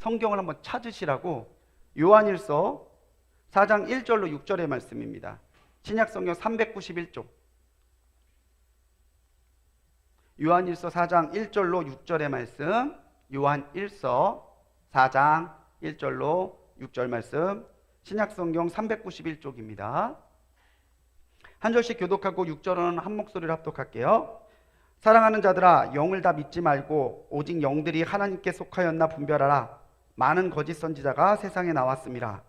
성경을 한번 찾으시라고 요한일서 4장 1절로 6절의 말씀입니다. 신약성경 391쪽. 요한일서 4장 1절로 6절의 말씀, 요한일서 4장 1절로 6절 말씀, 신약성경 391쪽입니다. 한 절씩 교독하고 6절은 한 목소리로 합독할게요. 사랑하는 자들아, 영을 다 믿지 말고 오직 영들이 하나님께 속하였나 분별하라. 많은 거짓 선지자가 세상에 나왔습니다.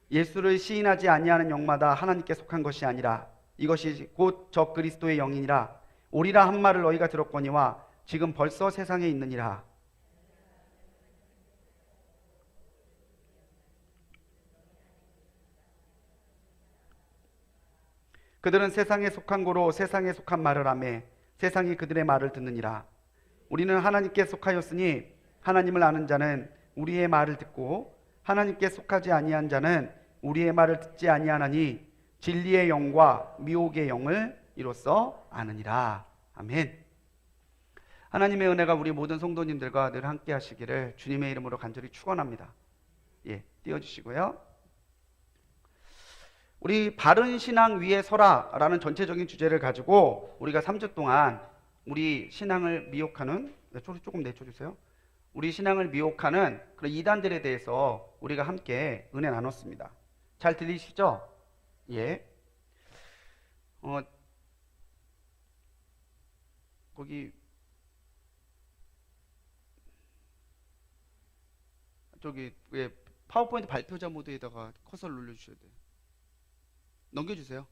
예수를 시인하지 아니하는 영마다 하나님께 속한 것이 아니라 이것이 곧 저 그리스도의 영이니라. 오리라 한 말을 너희가 들었거니와 지금 벌써 세상에 있느니라. 그들은 세상에 속한 고로 세상에 속한 말을 하매 세상이 그들의 말을 듣느니라. 우리는 하나님께 속하였으니 하나님을 아는 자는 우리의 말을 듣고 하나님께 속하지 아니한 자는 우리의 말을 듣지 아니하나니 진리의 영과 미혹의 영을 이로써 아느니라. 아멘. 하나님의 은혜가 우리 모든 성도님들과 늘 함께 하시기를 주님의 이름으로 간절히 축원합니다. 띄워주시고요. 우리 바른 신앙 위에 서라라는 전체적인 주제를 가지고 우리가 3주 동안 우리 신앙을 미혹하는, 소리 조금 내쳐주세요. 우리 신앙을 미혹하는 그런 이단들에 대해서 우리가 함께 은혜 나눴습니다. 잘 들리시죠? 거기 저기 파워포인트 발표자 모드에다가 커서를 눌러주셔야 돼요. 넘겨주세요.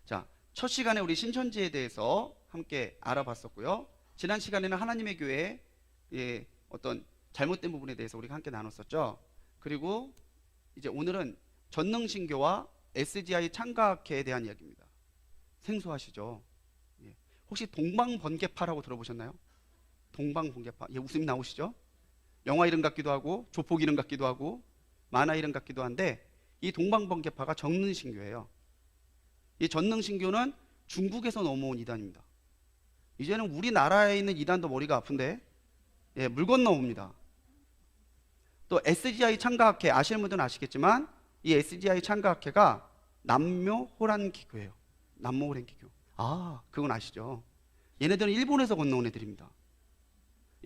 자, 첫 시간에 우리 신천지에 대해서 함께 알아봤었고요. 지난 시간에는 하나님의 교회의 어떤 잘못된 부분에 대해서 우리가 함께 나눴었죠. 그리고 이제 오늘은 전능신교와 SGI 창과학회에 대한 이야기입니다. 생소하시죠? 혹시 동방번개파라고 들어보셨나요? 동방번개파. 웃음이 나오시죠? 영화 이름 같기도 하고 조폭 이름 같기도 하고 만화 이름 같기도 한데 이 동방번개파가 전능신교예요. 이 전능신교는 중국에서 넘어온 이단입니다. 이제는 우리나라에 있는 이단도 머리가 아픈데 물 건너옵니다. 또 SGI 창과학회 아시는 분들은 아시겠지만 이 SGI 창과학회가 남묘호란기교예요. 남묘호란기교. 그건 아시죠? 얘네들은 일본에서 건너온 애들입니다.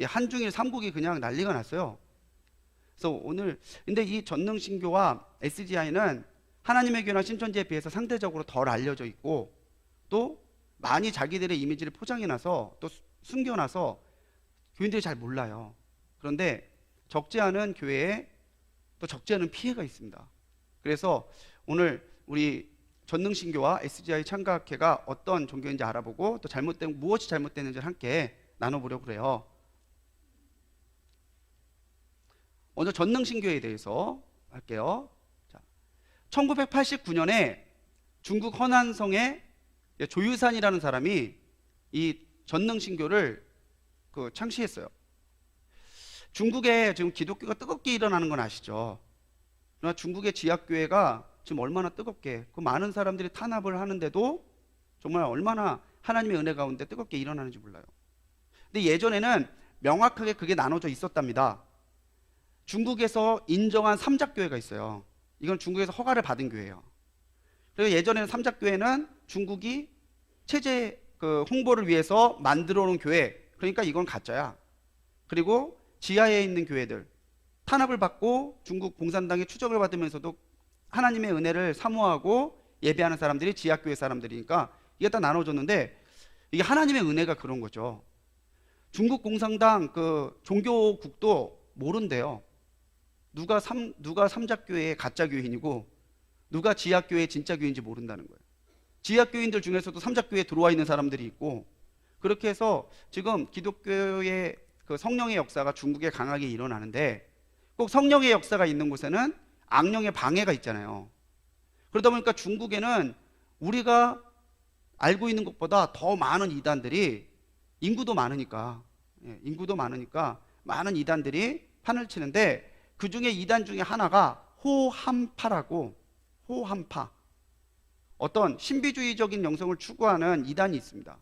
한중일 삼국이 그냥 난리가 났어요. 그래서 오늘 근데 이 전능신교와 SGI는 하나님의 교회나 신천지에 비해서 상대적으로 덜 알려져 있고 또 많이 자기들의 이미지를 포장해놔서 또 숨겨놔서 교인들이 잘 몰라요. 그런데 적지 않은 교회에 또 적지 않은 피해가 있습니다. 그래서 오늘 우리 전능신교와 SGI 창과학회가 어떤 종교인지 알아보고 또 무엇이 잘못됐는지를 함께 나눠보려고 그래요. 먼저 전능신교에 대해서 할게요. 1989년에 중국 허난성의 조유산이라는 사람이 이 전능신교를 창시했어요. 중국에 지금 기독교가 뜨겁게 일어나는 건 아시죠? 그러나 중국의 지하교회가 지금 얼마나 뜨겁게 많은 사람들이 탄압을 하는데도 정말 얼마나 하나님의 은혜 가운데 뜨겁게 일어나는지 몰라요. 근데 예전에는 명확하게 그게 나눠져 있었답니다. 중국에서 인정한 삼작교회가 있어요. 이건 중국에서 허가를 받은 교회예요. 그리고 예전에는 삼작교회는 중국이 체제 홍보를 위해서 만들어 놓은 교회, 그러니까 이건 가짜야. 그리고 지하에 있는 교회들, 탄압을 받고 중국 공산당의 추적을 받으면서도 하나님의 은혜를 사모하고 예배하는 사람들이 지하교회 사람들이니까 이게 다 나눠졌는데 이게 하나님의 은혜가 그런 거죠. 중국 공산당 종교국도 모른대요. 누가 삼작교회의 가짜 교인이고 누가 지하교회의 진짜 교인인지 모른다는 거예요. 지하교인들 중에서도 삼작교회에 들어와 있는 사람들이 있고 그렇게 해서 지금 기독교의 성령의 역사가 중국에 강하게 일어나는데 꼭 성령의 역사가 있는 곳에는 악령의 방해가 있잖아요. 그러다 보니까 중국에는 우리가 알고 있는 것보다 더 많은 이단들이 인구도 많으니까 많은 이단들이 판을 치는데 그 중에 이단 중에 하나가 호한파라고, 호한파, 어떤 신비주의적인 영성을 추구하는 이단이 있습니다.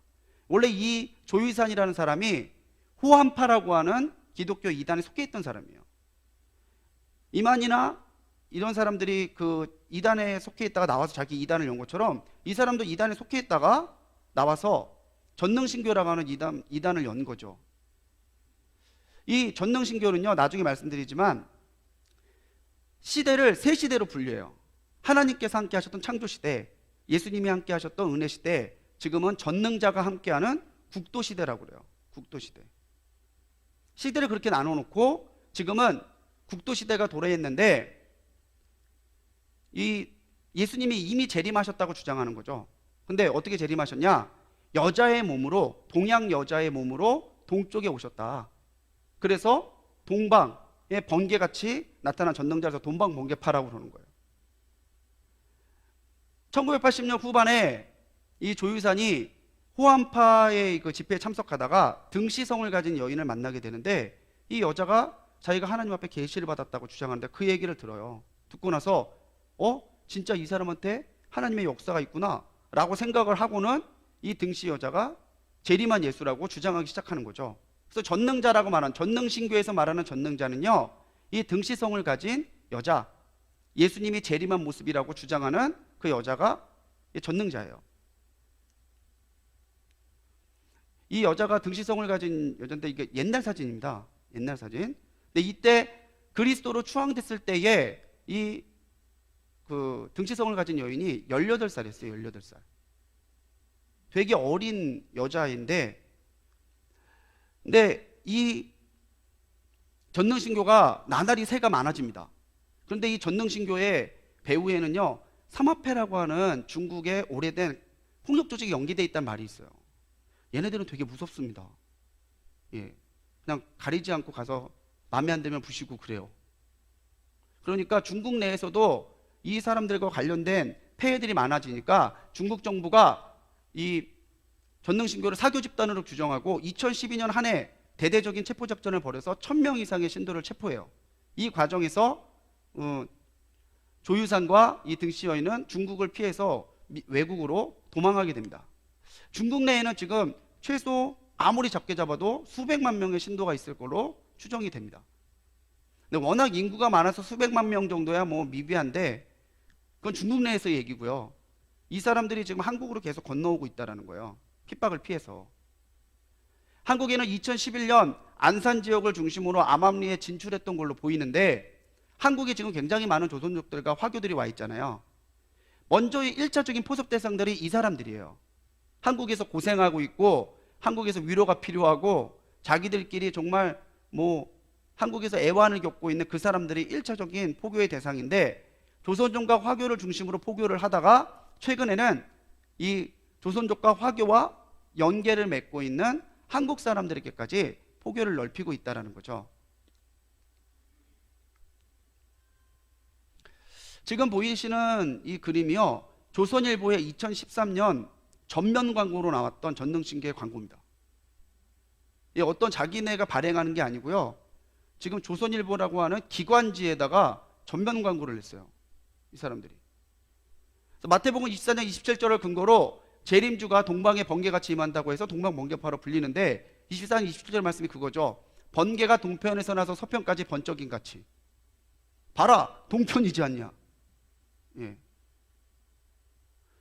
원래 이 조유산이라는 사람이 호한파라고 하는 기독교 이단에 속해 있던 사람이에요. 이만희나 이런 사람들이 그 이단에 속해 있다가 나와서 자기 이단을 연 것처럼 이 사람도 이단에 속해 있다가 나와서 전능신교라고 하는 이단을 연 거죠. 이 전능신교는요, 나중에 말씀드리지만 시대를 세 시대로 분류해요. 하나님께서 함께 하셨던 창조시대, 예수님이 함께 하셨던 은혜시대, 지금은 전능자가 함께하는 국도시대라고 그래요. 국도시대. 시대를 그렇게 나눠놓고 지금은 국도시대가 도래했는데 이 예수님이 이미 재림하셨다고 주장하는 거죠. 근데 어떻게 재림하셨냐? 여자의 몸으로, 동양 여자의 몸으로 동쪽에 오셨다. 그래서 동방의 번개같이 나타난 전능자에서 동방번개파라고 그러는 거예요. 1980년 후반에 이 조유산이 호안파의 그 집회에 참석하다가 등시성을 가진 여인을 만나게 되는데 이 여자가 자기가 하나님 앞에 계시를 받았다고 주장하는데 그 얘기를 들어요. 듣고 나서 진짜 이 사람한테 하나님의 역사가 있구나 라고 생각을 하고는 이 등시 여자가 재림한 예수라고 주장하기 시작하는 거죠. 그래서 전능자라고 말하는, 전능신교에서 말하는 전능자는요, 이 등시성을 가진 여자, 예수님이 재림한 모습이라고 주장하는 그 여자가 전능자예요. 이 여자가 등시성을 가진 여자인데 이게 옛날 사진입니다. 옛날 사진. 근데 이때 그리스도로 추앙됐을 때에 이 그 등시성을 가진 여인이 18살이었어요. 18살. 되게 어린 여자인데, 근데 이 전능신교가 나날이 새가 많아집니다. 그런데 이 전능신교의 배후에는요, 삼합회라고 하는 중국의 오래된 폭력 조직이 연계되어 있다는 말이 있어요. 얘네들은 되게 무섭습니다. 예, 그냥 가리지 않고 가서 마음에 안 들면 부시고 그래요. 그러니까 중국 내에서도 이 사람들과 관련된 폐해들이 많아지니까 중국 정부가 이 전능신교를 사교 집단으로 규정하고 2012년 한 해 대대적인 체포작전을 벌여서 1000명 이상의 신도를 체포해요. 이 과정에서 조유산과 이 등씨 여인은 중국을 피해서 외국으로 도망하게 됩니다. 중국 내에는 지금 최소 아무리 적게 잡아도 수백만 명의 신도가 있을 걸로 추정이 됩니다. 근데 워낙 인구가 많아서 수백만 명 정도야 뭐 미비한데 그건 중국 내에서 얘기고요. 이 사람들이 지금 한국으로 계속 건너오고 있다는 거예요. 핍박을 피해서. 한국에는 2011년 안산 지역을 중심으로 암암리에 진출했던 걸로 보이는데 한국에 지금 굉장히 많은 조선족들과 화교들이 와 있잖아요. 먼저의 1차적인 포섭 대상들이 이 사람들이에요. 한국에서 고생하고 있고 한국에서 위로가 필요하고 자기들끼리 정말 뭐 한국에서 애환을 겪고 있는 그 사람들이 1차적인 포교의 대상인데 조선족과 화교를 중심으로 포교를 하다가 최근에는 이 조선족과 화교와 연계를 맺고 있는 한국 사람들에게까지 포교를 넓히고 있다는 거죠. 지금 보이시는 이 그림이요, 조선일보의 2013년 전면 광고로 나왔던 전능신교의 광고입니다. 어떤 자기네가 발행하는 게 아니고요, 지금 조선일보라고 하는 기관지에다가 전면 광고를 냈어요, 이 사람들이. 마태복음 24장 27절을 근거로 재림주가 동방에 번개같이 임한다고 해서 동방번개파로 불리는데 24장 27절 말씀이 그거죠. 번개가 동편에서 나서 서편까지 번쩍임 같이. 봐라, 동편이지 않냐. 예.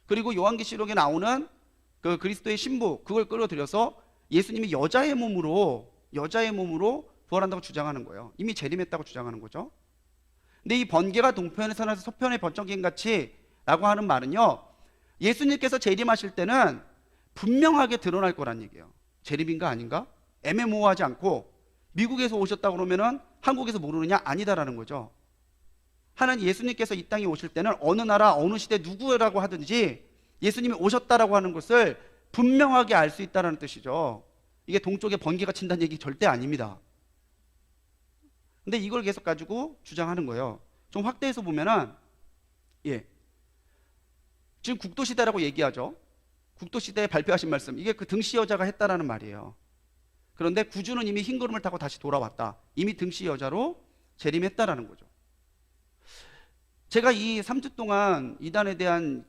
그리고 요한계시록에 나오는 그 그리스도의 신부, 그걸 끌어들여서 예수님이 여자의 몸으로 부활한다고 주장하는 거예요. 이미 재림했다고 주장하는 거죠. 근데 이 번개가 동편에서 나서 서편의 번쩍임 같이 라고 하는 말은요, 예수님께서 재림하실 때는 분명하게 드러날 거란 얘기예요. 재림인가 아닌가? 애매모호하지 않고 미국에서 오셨다 그러면은 한국에서 모르느냐? 아니다라는 거죠. 하나님 예수님께서 이 땅에 오실 때는 어느 나라 어느 시대 누구라고 하든지 예수님이 오셨다라고 하는 것을 분명하게 알 수 있다는 뜻이죠. 이게 동쪽에 번개가 친다는 얘기 절대 아닙니다. 근데 이걸 계속 가지고 주장하는 거예요. 좀 확대해서 보면은 지금 국도시대라고 얘기하죠. 국도시대에 발표하신 말씀, 이게 그 등씨 여자가 했다라는 말이에요. 그런데 구주는 이미 흰 구름을 타고 다시 돌아왔다. 이미 등씨 여자로 재림했다라는 거죠. 제가 이 3주 동안 이단에 대한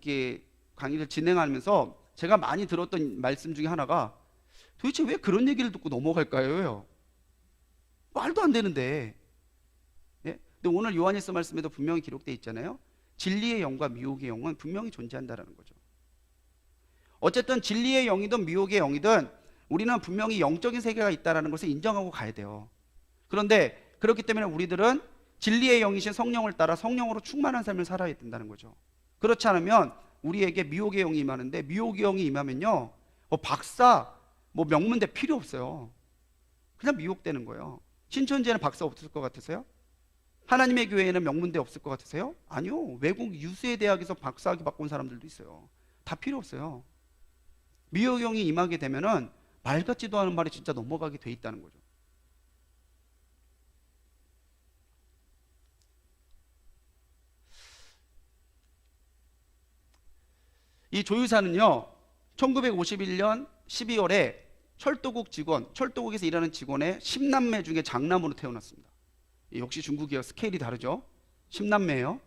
강의를 진행하면서 제가 많이 들었던 말씀 중에 하나가 도대체 왜 그런 얘기를 듣고 넘어갈까요? 말도 안 되는데. 예? 근데 오늘 요한일서 말씀에도 분명히 기록되어 있잖아요. 진리의 영과 미혹의 영은 분명히 존재한다라는 거죠. 어쨌든 진리의 영이든 미혹의 영이든 우리는 분명히 영적인 세계가 있다는 것을 인정하고 가야 돼요. 그런데 그렇기 때문에 우리들은 진리의 영이신 성령을 따라 성령으로 충만한 삶을 살아야 된다는 거죠. 그렇지 않으면 우리에게 미혹의 영이 임하는데, 미혹의 영이 임하면요, 박사, 명문대 필요 없어요. 그냥 미혹되는 거예요. 신천지에는 박사 없을 것 같으세요? 하나님의 교회에는 명문대 없을 것 같으세요? 아니요. 외국 유수의 대학에서 박사학위 받고 온 사람들도 있어요. 다 필요 없어요. 미혹의 영이 임하게 되면은 말 같지도 않은 말이 진짜 넘어가게 돼 있다는 거죠. 이 조유사는요, 1951년 12월에 철도국 직원, 철도국에서 일하는 직원의 10남매 중에 장남으로 태어났습니다. 역시 중국이요. 스케일이 다르죠. 10남매예요.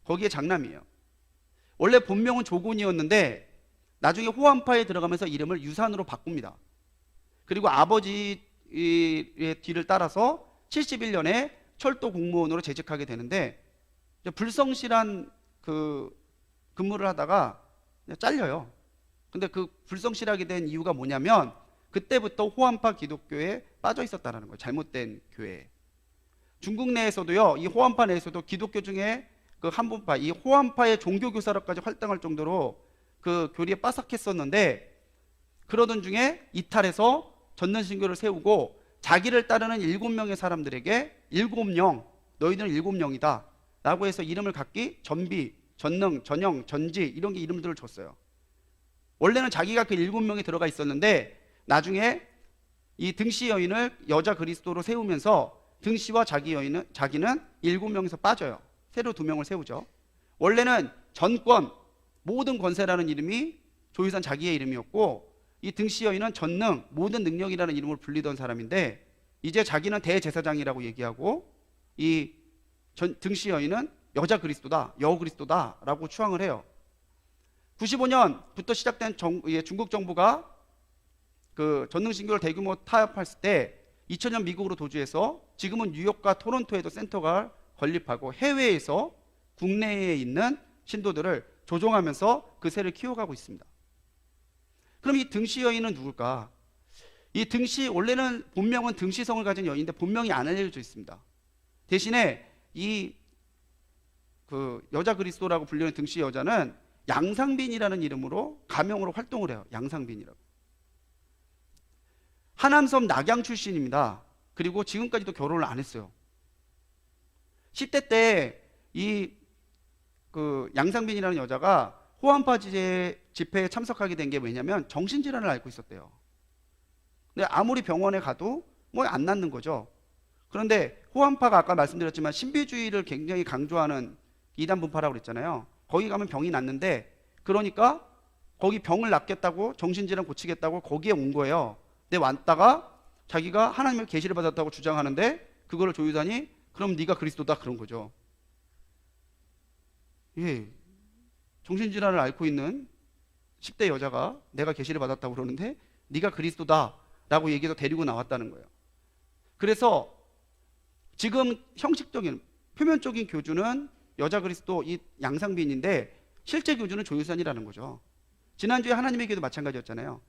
거기에 장남이에요. 원래 본명은 조곤이었는데 나중에 호환파에 들어가면서 이름을 유산으로 바꿉니다. 그리고 아버지의 뒤를 따라서 71년에 철도 공무원으로 재직하게 되는데, 불성실한 근무를 하다가 잘려요. 근데 그 불성실하게 된 이유가 뭐냐면 그때부터 호환파 기독교에 빠져 있었다는 거예요. 잘못된 교회에. 중국 내에서도요, 이 호환파 내에서도 기독교 중에 그 한분파, 이 호환파의 종교교사로까지 활동할 정도로 그 교리에 빠삭했었는데, 그러던 중에 이탈해서 전능신교를 세우고 자기를 따르는 7명의 사람들에게 7영, 너희들은 7영이다 라고 해서 이름을 갖기 전비, 전능, 전영, 전지 이런 게 이름들을 줬어요. 원래는 자기가 그 7명에 들어가 있었는데 나중에 이 등씨 여인을 여자 그리스도로 세우면서 등씨와 자기는 7명에서 빠져요. 새로 2명을 세우죠. 원래는 전권, 모든 권세라는 이름이 조유산 자기의 이름이었고, 이 등씨 여인은 전능, 모든 능력이라는 이름으로 불리던 사람인데 이제 자기는 대제사장이라고 얘기하고, 이 등씨 여인은 여자 그리스도다, 여우 그리스도다 라고 추앙을 해요. 95년부터 시작된 중국 정부가 그 전능신교를 대규모 타협했을 때 2000년 미국으로 도주해서 지금은 뉴욕과 토론토에도 센터가 건립하고 해외에서 국내에 있는 신도들을 조종하면서 그 세를 키워가고 있습니다. 그럼 이 등씨 여인은 누굴까? 이 등씨, 원래는 본명은 등씨성을 가진 여인인데 본명이 안 알려져 있습니다. 대신에 이 여자 그리스도라고 불리는 등씨 여자는 양상빈이라는 이름으로 가명으로 활동을 해요. 양상빈이라고. 하남섬 낙양 출신입니다. 그리고 지금까지도 결혼을 안 했어요. 10대 때 이 양상빈이라는 여자가 호환파 집회에 참석하게 된 게 왜냐면 정신질환을 앓고 있었대요. 근데 아무리 병원에 가도 안 낫는 거죠. 그런데 호환파가 아까 말씀드렸지만 신비주의를 굉장히 강조하는 이단 분파라고 그랬잖아요. 거기 가면 병이 낫는데, 그러니까 거기 병을 낫겠다고, 정신질환 고치겠다고 거기에 온 거예요. 근데 왔다가 자기가 하나님의 계시를 받았다고 주장하는데 그거를 조유산이 그럼 네가 그리스도다 그런 거죠. 예, 정신질환을 앓고 있는 10대 여자가 내가 계시를 받았다고 그러는데 네가 그리스도다 라고 얘기해서 데리고 나왔다는 거예요. 그래서 지금 형식적인 표면적인 교주는 여자 그리스도 이 양상빈인데 실제 교주는 조유산이라는 거죠. 지난주에 하나님의 교회도 마찬가지였잖아요.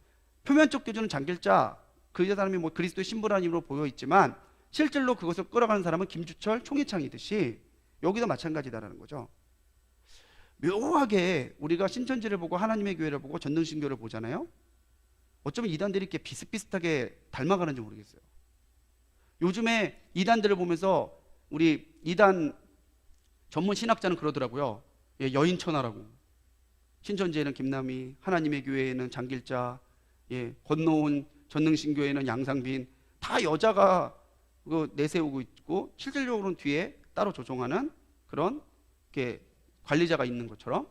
표면적 교주는 장길자, 그 사람이 그리스도의 신부라는 이름으로 보여 있지만 실질로 그것을 끌어가는 사람은 김주철, 총희창이듯이 여기도 마찬가지다라는 거죠. 묘하게 우리가 신천지를 보고 하나님의 교회를 보고 전능신교를 보잖아요. 어쩌면 이단들이 이렇게 비슷비슷하게 닮아가는지 모르겠어요. 요즘에 이단들을 보면서 우리 이단 전문 신학자는 그러더라고요. 예, 여인천하라고. 신천지에는 김남희, 하나님의 교회에는 장길자, 예, 건너온 전능신교회에는 양상빈, 다 여자가 내세우고 있고 실질적으로는 뒤에 따로 조종하는 그런 관리자가 있는 것처럼.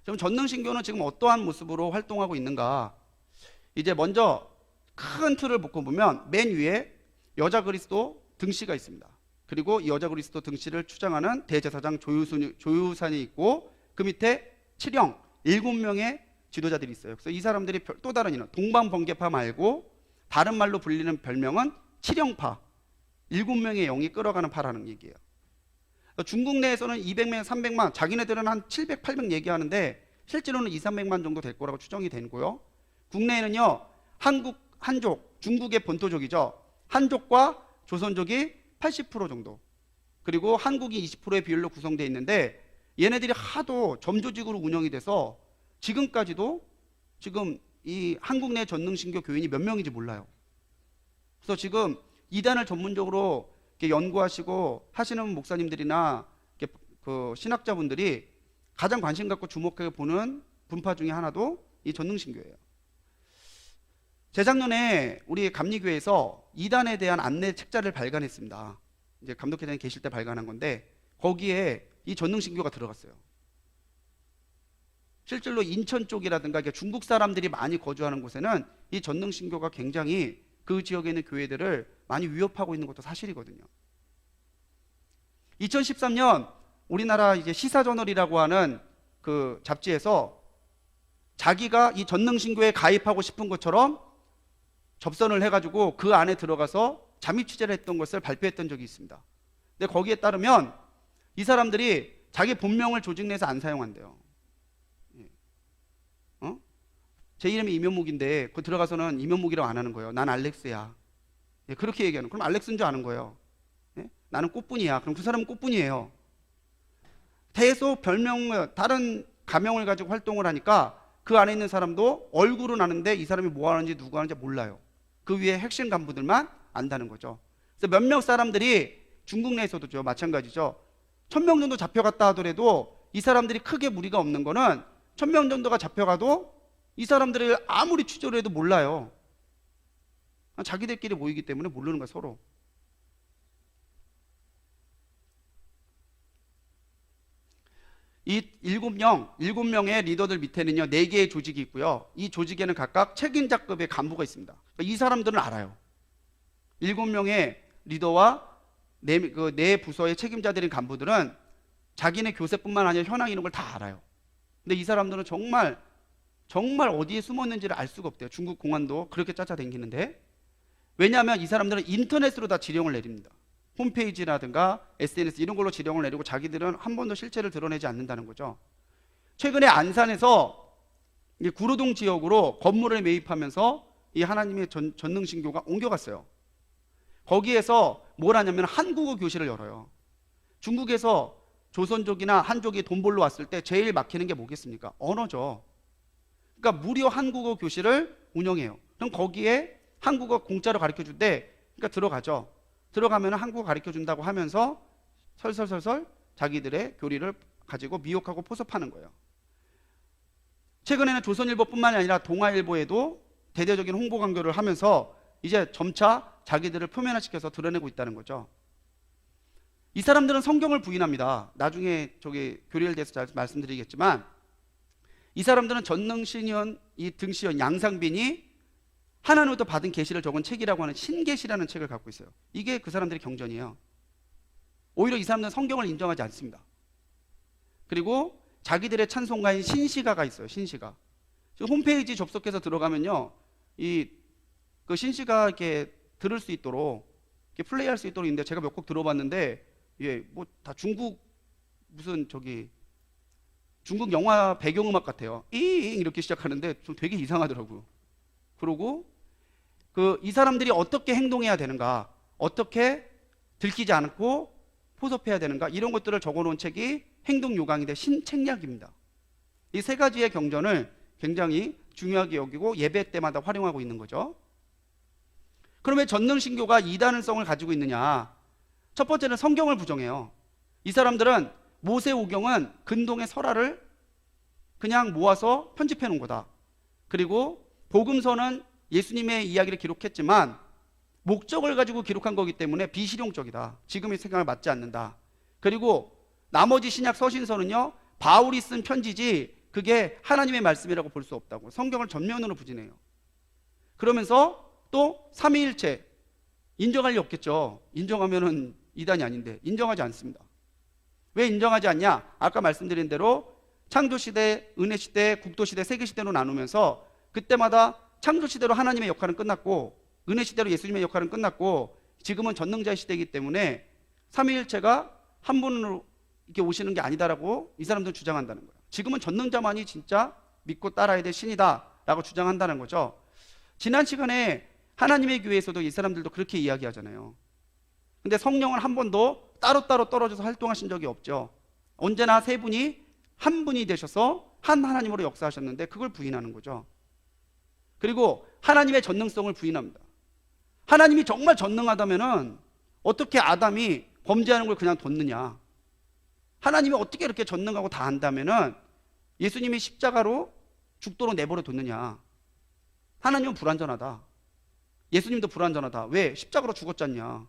그럼 전능신교는 지금 어떠한 모습으로 활동하고 있는가? 이제 먼저 큰 틀을 놓고 보면 맨 위에 여자 그리스도 등씨가 있습니다. 그리고 이 여자 그리스도 등씨를 주장하는 대제사장 조유산이 있고 그 밑에 칠형 7명의 지도자들이 있어요. 그래서 이 사람들이 또 다른 이름 동방번개파 말고 다른 말로 불리는 별명은 칠형파, 7명의 영이 끌어가는 파라는 얘기예요. 중국 내에서는 200명, 300만, 자기네들은 한 700, 800 얘기하는데 실제로는 2, 300만 정도 될 거라고 추정이 되고요. 국내에는요, 한국, 한족, 중국의 본토족이죠. 한족과 조선족이 80% 정도, 그리고 한국이 20%의 비율로 구성되어 있는데 얘네들이 하도 점조직으로 운영이 돼서 지금까지도 지금 이 한국 내 전능신교 교인이 몇 명인지 몰라요. 그래서 지금 이단을 전문적으로 연구하시고 하시는 목사님들이나 그 신학자분들이 가장 관심 갖고 주목해 보는 분파 중에 하나도 이 전능신교예요. 재작년에 우리 감리교회에서 이단에 대한 안내 책자를 발간했습니다. 이제 감독회장이 계실 때 발간한 건데 거기에 이 전능신교가 들어갔어요. 실제로 인천 쪽이라든가 중국 사람들이 많이 거주하는 곳에는 이 전능신교가 굉장히 그 지역에 있는 교회들을 많이 위협하고 있는 것도 사실이거든요. 2013년 우리나라 이제 시사저널이라고 하는 그 잡지에서 자기가 이 전능신교에 가입하고 싶은 것처럼 접선을 해가지고 그 안에 들어가서 잠입 취재를 했던 것을 발표했던 적이 있습니다. 근데 거기에 따르면 이 사람들이 자기 본명을 조직 내에서 안 사용한대요. 제 이름이 이면목인데 그 들어가서는 이면목이라고 안 하는 거예요. 난 알렉스야. 그렇게 얘기하는. 그럼 알렉스인 줄 아는 거예요. 나는 꽃분이야. 그럼 그 사람은 꽃분이에요. 계속 별명, 다른 가명을 가지고 활동을 하니까 그 안에 있는 사람도 얼굴은 아는데 이 사람이 뭐 하는지 누구 하는지 몰라요. 그 위에 핵심 간부들만 안다는 거죠. 그래서 몇몇 사람들이 중국 내에서도 마찬가지죠. 1000명 정도 잡혀갔다 하더라도 이 사람들이 크게 무리가 없는 거는 1000명 정도가 잡혀가도 이 사람들을 아무리 취조를 해도 몰라요. 자기들끼리 모이기 때문에 모르는 거야, 서로. 이 7명의 리더들 밑에는요 4개의 조직이 있고요. 이 조직에는 각각 책임자급의 간부가 있습니다. 그러니까 이 사람들은 알아요. 7명의 리더와 네 부서의 책임자들인 간부들은 자기네 교세뿐만 아니라 현황 이런 걸 다 알아요. 근데 이 사람들은 정말 어디에 숨어 있는지를 알 수가 없대요. 중국 공안도 그렇게 쫓아다니는데. 왜냐하면 이 사람들은 인터넷으로 다 지령을 내립니다. 홈페이지라든가 SNS 이런 걸로 지령을 내리고 자기들은 한 번도 실체를 드러내지 않는다는 거죠. 최근에 안산에서 구로동 지역으로 건물을 매입하면서 이 하나님의 전능신교가 옮겨갔어요. 거기에서 뭘 하냐면 한국어 교실을 열어요. 중국에서 조선족이나 한족이 돈 벌러 왔을 때 제일 막히는 게 뭐겠습니까? 언어죠. 그러니까 무료 한국어 교실을 운영해요. 그럼 거기에 한국어 공짜로 가르쳐 준대. 그러니까 들어가죠. 들어가면 한국어 가르쳐 준다고 하면서 설설설설 자기들의 교리를 가지고 미혹하고 포섭하는 거예요. 최근에는 조선일보뿐만 아니라 동아일보에도 대대적인 홍보 강조를 하면서 이제 점차 자기들을 표면화시켜서 드러내고 있다는 거죠. 이 사람들은 성경을 부인합니다. 나중에 교리에 대해서 잘 말씀드리겠지만 이 사람들은 전능신이원, 이 등시원, 양상빈이 하나님부터 받은 계시를 적은 책이라고 하는 신계시라는 책을 갖고 있어요. 이게 그 사람들의 경전이에요. 오히려 이 사람들은 성경을 인정하지 않습니다. 그리고 자기들의 찬송가인 신시가가 있어요. 신시가. 홈페이지 접속해서 들어가면요, 그 신시가 이렇게 들을 수 있도록, 이렇게 플레이할 수 있도록 있는데 제가 몇 곡 들어봤는데 뭐 다 중국 중국 영화 배경음악 같아요. 잉 이렇게 시작하는데 좀 되게 이상하더라고요. 그리고 이 사람들이 어떻게 행동해야 되는가, 어떻게 들키지 않고 포섭해야 되는가, 이런 것들을 적어놓은 책이 행동 요강인데 신책략입니다. 이 세 가지의 경전을 굉장히 중요하게 여기고 예배 때마다 활용하고 있는 거죠. 그럼 왜 전능신교가 이단성을 가지고 있느냐? 첫 번째는 성경을 부정해요. 이 사람들은 모세오경은 근동의 설화를 그냥 모아서 편집해 놓은 거다. 그리고 복음서는 예수님의 이야기를 기록했지만 목적을 가지고 기록한 거기 때문에 비실용적이다. 지금의 생각에 맞지 않는다. 그리고 나머지 신약 서신서는요, 바울이 쓴 편지지 그게 하나님의 말씀이라고 볼 수 없다고 성경을 전면으로 부진해요. 그러면서 또 삼위일체, 인정할 리 없겠죠. 인정하면은 이단이 아닌데 인정하지 않습니다. 왜 인정하지 않냐? 아까 말씀드린 대로 창조시대, 은혜시대, 국도시대, 세계시대로 나누면서 그때마다 창조시대로 하나님의 역할은 끝났고 은혜시대로 예수님의 역할은 끝났고 지금은 전능자의 시대이기 때문에 삼위일체가 한 분으로 이렇게 오시는 게 아니다라고 이 사람들은 주장한다는 거예요. 지금은 전능자만이 진짜 믿고 따라야 될 신이다 라고 주장한다는 거죠. 지난 시간에 하나님의 교회에서도 이 사람들도 그렇게 이야기하잖아요. 근데 성령은 한 번도 따로따로 떨어져서 활동하신 적이 없죠. 언제나 세 분이 한 분이 되셔서 한 하나님으로 역사하셨는데 그걸 부인하는 거죠. 그리고 하나님의 전능성을 부인합니다. 하나님이 정말 전능하다면은 어떻게 아담이 범죄하는 걸 그냥 뒀느냐? 하나님이 어떻게 이렇게 전능하고 다 안다면은 예수님이 십자가로 죽도록 내버려 뒀느냐? 하나님은 불완전하다. 예수님도 불완전하다. 왜? 십자가로 죽었잖냐?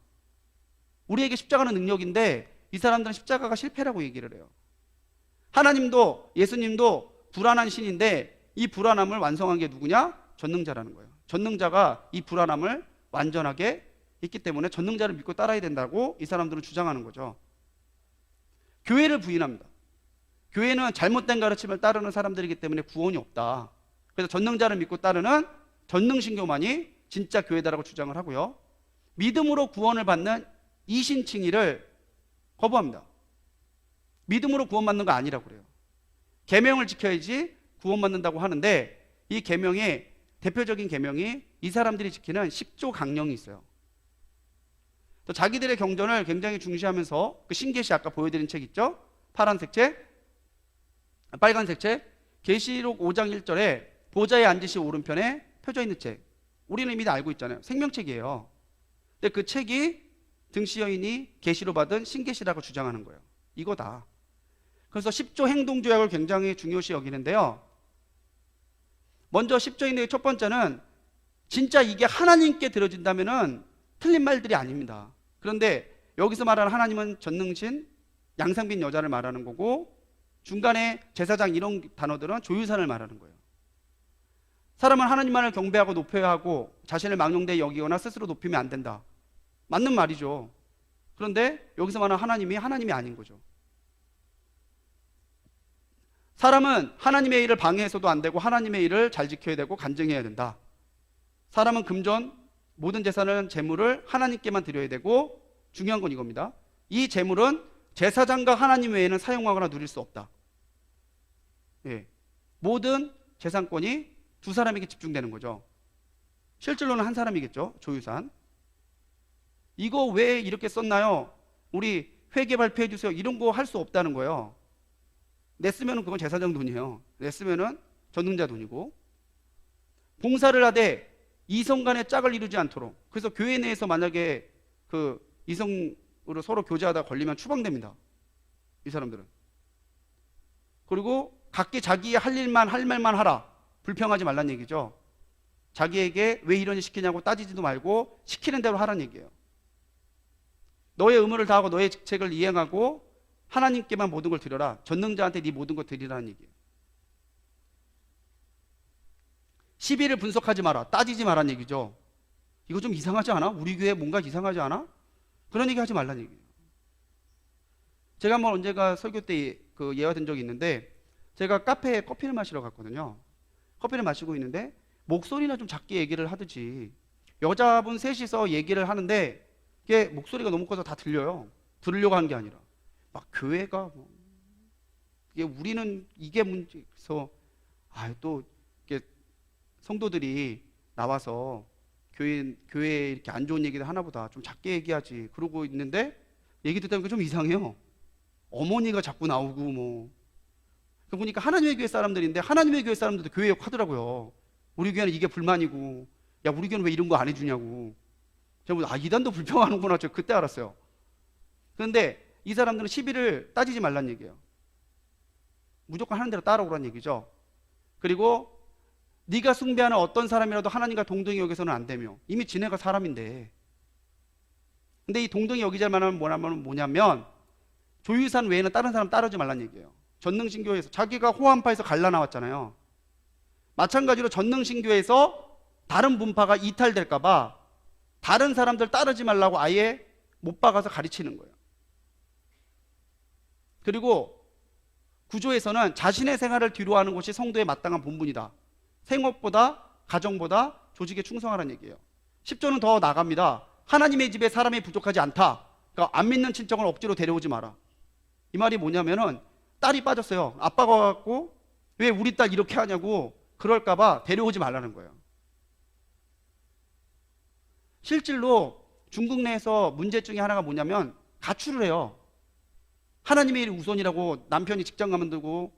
우리에게 십자가는 능력인데 이 사람들은 십자가가 실패라고 얘기를 해요. 하나님도 예수님도 불완한 신인데 이 불완함을 완성한 게 누구냐? 전능자라는 거예요. 전능자가 이 불완함을 완전하게 있기 때문에 전능자를 믿고 따라야 된다고 이 사람들은 주장하는 거죠. 교회를 부인합니다. 교회는 잘못된 가르침을 따르는 사람들이기 때문에 구원이 없다. 그래서 전능자를 믿고 따르는 전능신교만이 진짜 교회다라고 주장을 하고요. 믿음으로 구원을 받는 이신칭의를 거부합니다. 믿음으로 구원받는 거 아니라고 그래요. 계명을 지켜야지 구원받는다고 하는데 이 계명의 대표적인 계명이 이 사람들이 지키는 10조 강령이 있어요. 또 자기들의 경전을 굉장히 중시하면서 그 신계시 아까 보여드린 책 있죠? 파란색 책, 빨간색 책, 계시록 5장 1절에 보좌에 앉으시 오른편에 펴져 있는 책. 우리는 이미 다 알고 있잖아요. 생명책이에요. 근데 그 책이 등씨 여인이 계시로 받은 신계시라고 주장하는 거예요. 이거다. 그래서 10조 행동조약을 굉장히 중요시 여기는데요. 먼저 10조인의 첫 번째는 진짜 이게 하나님께 들어진다면은 틀린 말들이 아닙니다. 그런데 여기서 말하는 하나님은 전능신, 양상빈 여자를 말하는 거고 중간에 제사장 이런 단어들은 조유산을 말하는 거예요. 사람은 하나님만을 경배하고 높여야 하고 자신을 망령되이 여기거나 스스로 높이면 안 된다. 맞는 말이죠. 그런데 여기서 말하는 하나님이 하나님이 아닌 거죠. 사람은 하나님의 일을 방해해서도 안 되고 하나님의 일을 잘 지켜야 되고 간증해야 된다. 사람은 금전, 모든 재산은 재물을 하나님께만 드려야 되고 중요한 건 이겁니다. 이 재물은 제사장과 하나님 외에는 사용하거나 누릴 수 없다. 예. 모든 재산권이 두 사람에게 집중되는 거죠. 실질로는 한 사람이겠죠. 조유산. 이거 왜 이렇게 썼나요? 우리 회계 발표해 주세요. 이런 거 할 수 없다는 거예요. 냈으면 그건 제사장 돈이에요. 냈으면 전능자 돈이고. 봉사를 하되 이성 간의 짝을 이루지 않도록. 그래서 교회 내에서 만약에 그 이성으로 서로 교제하다 걸리면 추방됩니다. 이 사람들은. 그리고 각기 자기의 할 일만 할 말만 하라. 불평하지 말란 얘기죠. 자기에게 왜 이런 일 시키냐고 따지지도 말고 시키는 대로 하란 얘기예요. 너의 의무를 다하고 너의 직책을 이행하고 하나님께만 모든 걸 드려라. 전능자한테 네 모든 걸 드리라는 얘기예요. 시비를 분석하지 마라. 따지지 마란 얘기죠. 이거 좀 이상하지 않아? 우리 교회 뭔가 이상하지 않아? 그런 얘기 하지 말란 얘기예요. 제가 한번 언제가 설교 때 그 예화 된 적이 있는데 제가 카페에 커피를 마시러 갔거든요. 커피를 마시고 있는데 목소리나 좀 작게 얘기를 하듯이 여자분 셋이서 얘기를 하는데 이게 목소리가 너무 커서 다 들려요. 들으려고 하는 게 아니라 막 교회가 뭐 이게 우리는 이게 문제. 그래서 또 이렇게 성도들이 나와서 교회에 이렇게 안 좋은 얘기를 하나보다 좀 작게 얘기하지 그러고 있는데 얘기 듣다 보니까 좀 이상해요. 어머니가 자꾸 나오고 뭐 보니까 하나님의 교회 사람들인데 하나님의 교회 사람들도 교회 욕하더라고요. 우리 교회는 이게 불만이고 야 우리 교회는 왜 이런 거 안 해주냐고. 제가 이단도 불평하는구나. 저 그때 알았어요. 그런데 이 사람들은 시비를 따지지 말란 얘기예요. 무조건 하는 대로 따라오란 얘기죠. 그리고 네가 숭배하는 어떤 사람이라도 하나님과 동등히 여기서는 안 되며 이미 지네가 사람인데. 근데 이 동등히 여기자 말하면 뭐냐면 조유산 외에는 다른 사람 따르지 말란 얘기예요. 전능신교에서 자기가 호암파에서 갈라 나왔잖아요. 마찬가지로 전능신교에서 다른 분파가 이탈될까봐 다른 사람들 따르지 말라고 아예 못 박아서 가르치는 거예요. 그리고 구조에서는 자신의 생활을 뒤로하는 것이 성도의 마땅한 본분이다. 생업보다 가정보다 조직에 충성하라는 얘기예요. 10조는 더 나갑니다. 하나님의 집에 사람이 부족하지 않다. 그러니까 안 믿는 친척을 억지로 데려오지 마라. 이 말이 뭐냐면은 딸이 빠졌어요. 아빠가 와갖고 왜 우리 딸 이렇게 하냐고 그럴까봐 데려오지 말라는 거예요. 실질로 중국 내에서 문제 중에 하나가 뭐냐면 가출을 해요. 하나님의 일이 우선이라고 남편이 직장 가만두고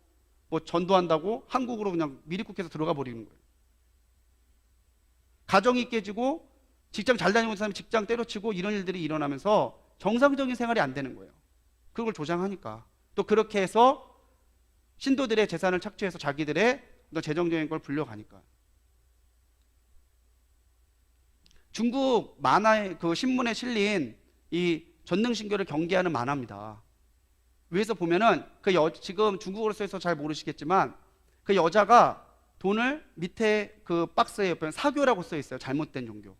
뭐 전도한다고 한국으로 그냥 미리국해서 들어가 버리는 거예요. 가정이 깨지고 직장 잘 다니는 사람이 직장 때려치고 이런 일들이 일어나면서 정상적인 생활이 안 되는 거예요. 그걸 조장하니까. 또 그렇게 해서 신도들의 재산을 착취해서 자기들의 재정적인 걸 불려가니까. 중국 만화의 그 신문에 실린 이 전능신교를 경계하는 만화입니다. 위에서 보면은 지금 중국어로 써서 잘 모르시겠지만 그 여자가 돈을 밑에 그 박스에 옆에 사교라고 써 있어요. 잘못된 종교.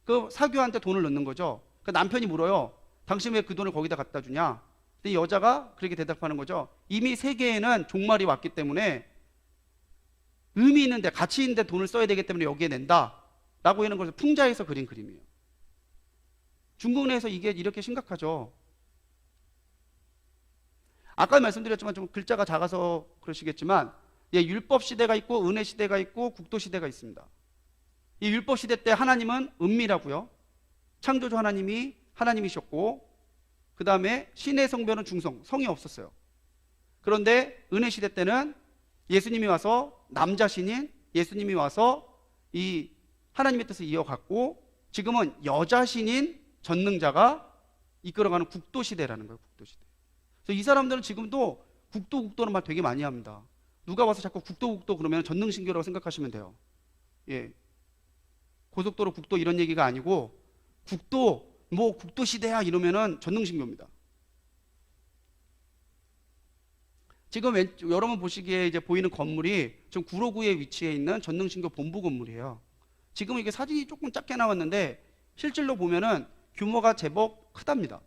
그 사교한테 돈을 넣는 거죠. 그 남편이 물어요. 당신 왜 그 돈을 거기다 갖다 주냐? 근데 이 여자가 그렇게 대답하는 거죠. 이미 세계에는 종말이 왔기 때문에 의미 있는데 가치 있는데 돈을 써야 되기 때문에 여기에 낸다 라고 하는 것을 풍자해서 그린 그림이에요. 중국 내에서 이게 이렇게 심각하죠. 아까 말씀드렸지만 좀 글자가 작아서 그러시겠지만 율법 시대가 있고 은혜 시대가 있고 국도 시대가 있습니다. 이 율법 시대 때 하나님은 은밀하고요. 창조주 하나님이 하나님이셨고 그 다음에 신의 성별은 중성, 성이 없었어요. 그런데 은혜 시대 때는 예수님이 와서 남자 신인 예수님이 와서 이 하나님의 뜻을 이어갔고 지금은 여자 신인 전능자가 이끌어가는 국도 시대라는 거예요. 국도 시대. 그래서 이 사람들은 지금도 국도는 말 되게 많이 합니다. 누가 와서 자꾸 국도 그러면 전능신교라고 생각하시면 돼요. 예. 고속도로 국도 이런 얘기가 아니고 국도 시대야 이러면은 전능신교입니다. 지금 여러분 보시기에 이제 보이는 건물이 지금 구로구에 위치해 있는 전능신교 본부 건물이에요. 지금 이게 사진이 조금 작게 나왔는데 실질로 보면은 규모가 제법 크답니다.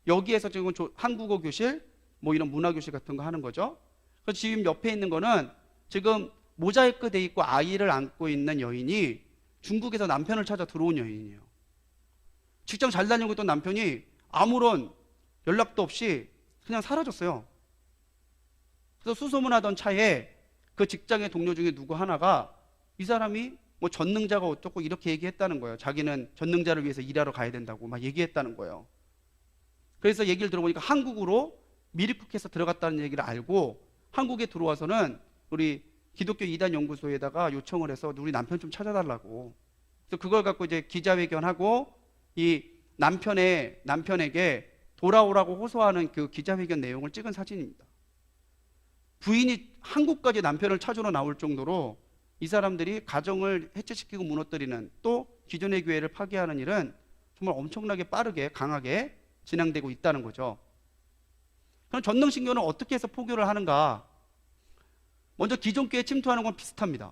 여기에서 지금 한국어 교실, 뭐 이런 문화 교실 같은 거 하는 거죠. 그래서 지금 옆에 있는 거는 지금 모자이크 돼 있고 아이를 안고 있는 여인이 중국에서 남편을 찾아 들어온 여인이에요. 직장 잘 다니고 있던 남편이 아무런 연락도 없이 그냥 사라졌어요. 그래서 수소문하던 차에 그 직장의 동료 중에 누구 하나가 이 사람이 뭐 전능자가 어쩌고 이렇게 얘기했다는 거예요. 자기는 전능자를 위해서 일하러 가야 된다고 막 얘기했다는 거예요. 그래서 얘기를 들어보니까 한국으로 미리국해서 들어갔다는 얘기를 알고 한국에 들어와서는 우리 기독교 이단 연구소에다가 요청을 해서 우리 남편 좀 찾아달라고. 그래서 그걸 갖고 이제 기자회견하고 이 남편에게 돌아오라고 호소하는 그 기자회견 내용을 찍은 사진입니다. 부인이 한국까지 남편을 찾으러 나올 정도로 이 사람들이 가정을 해체시키고 무너뜨리는 또 기존의 교회를 파괴하는 일은 정말 엄청나게 빠르게 강하게 진행되고 있다는 거죠. 그럼 전능신교는 어떻게 해서 포교를 하는가? 먼저 기존 교회에 침투하는 건 비슷합니다.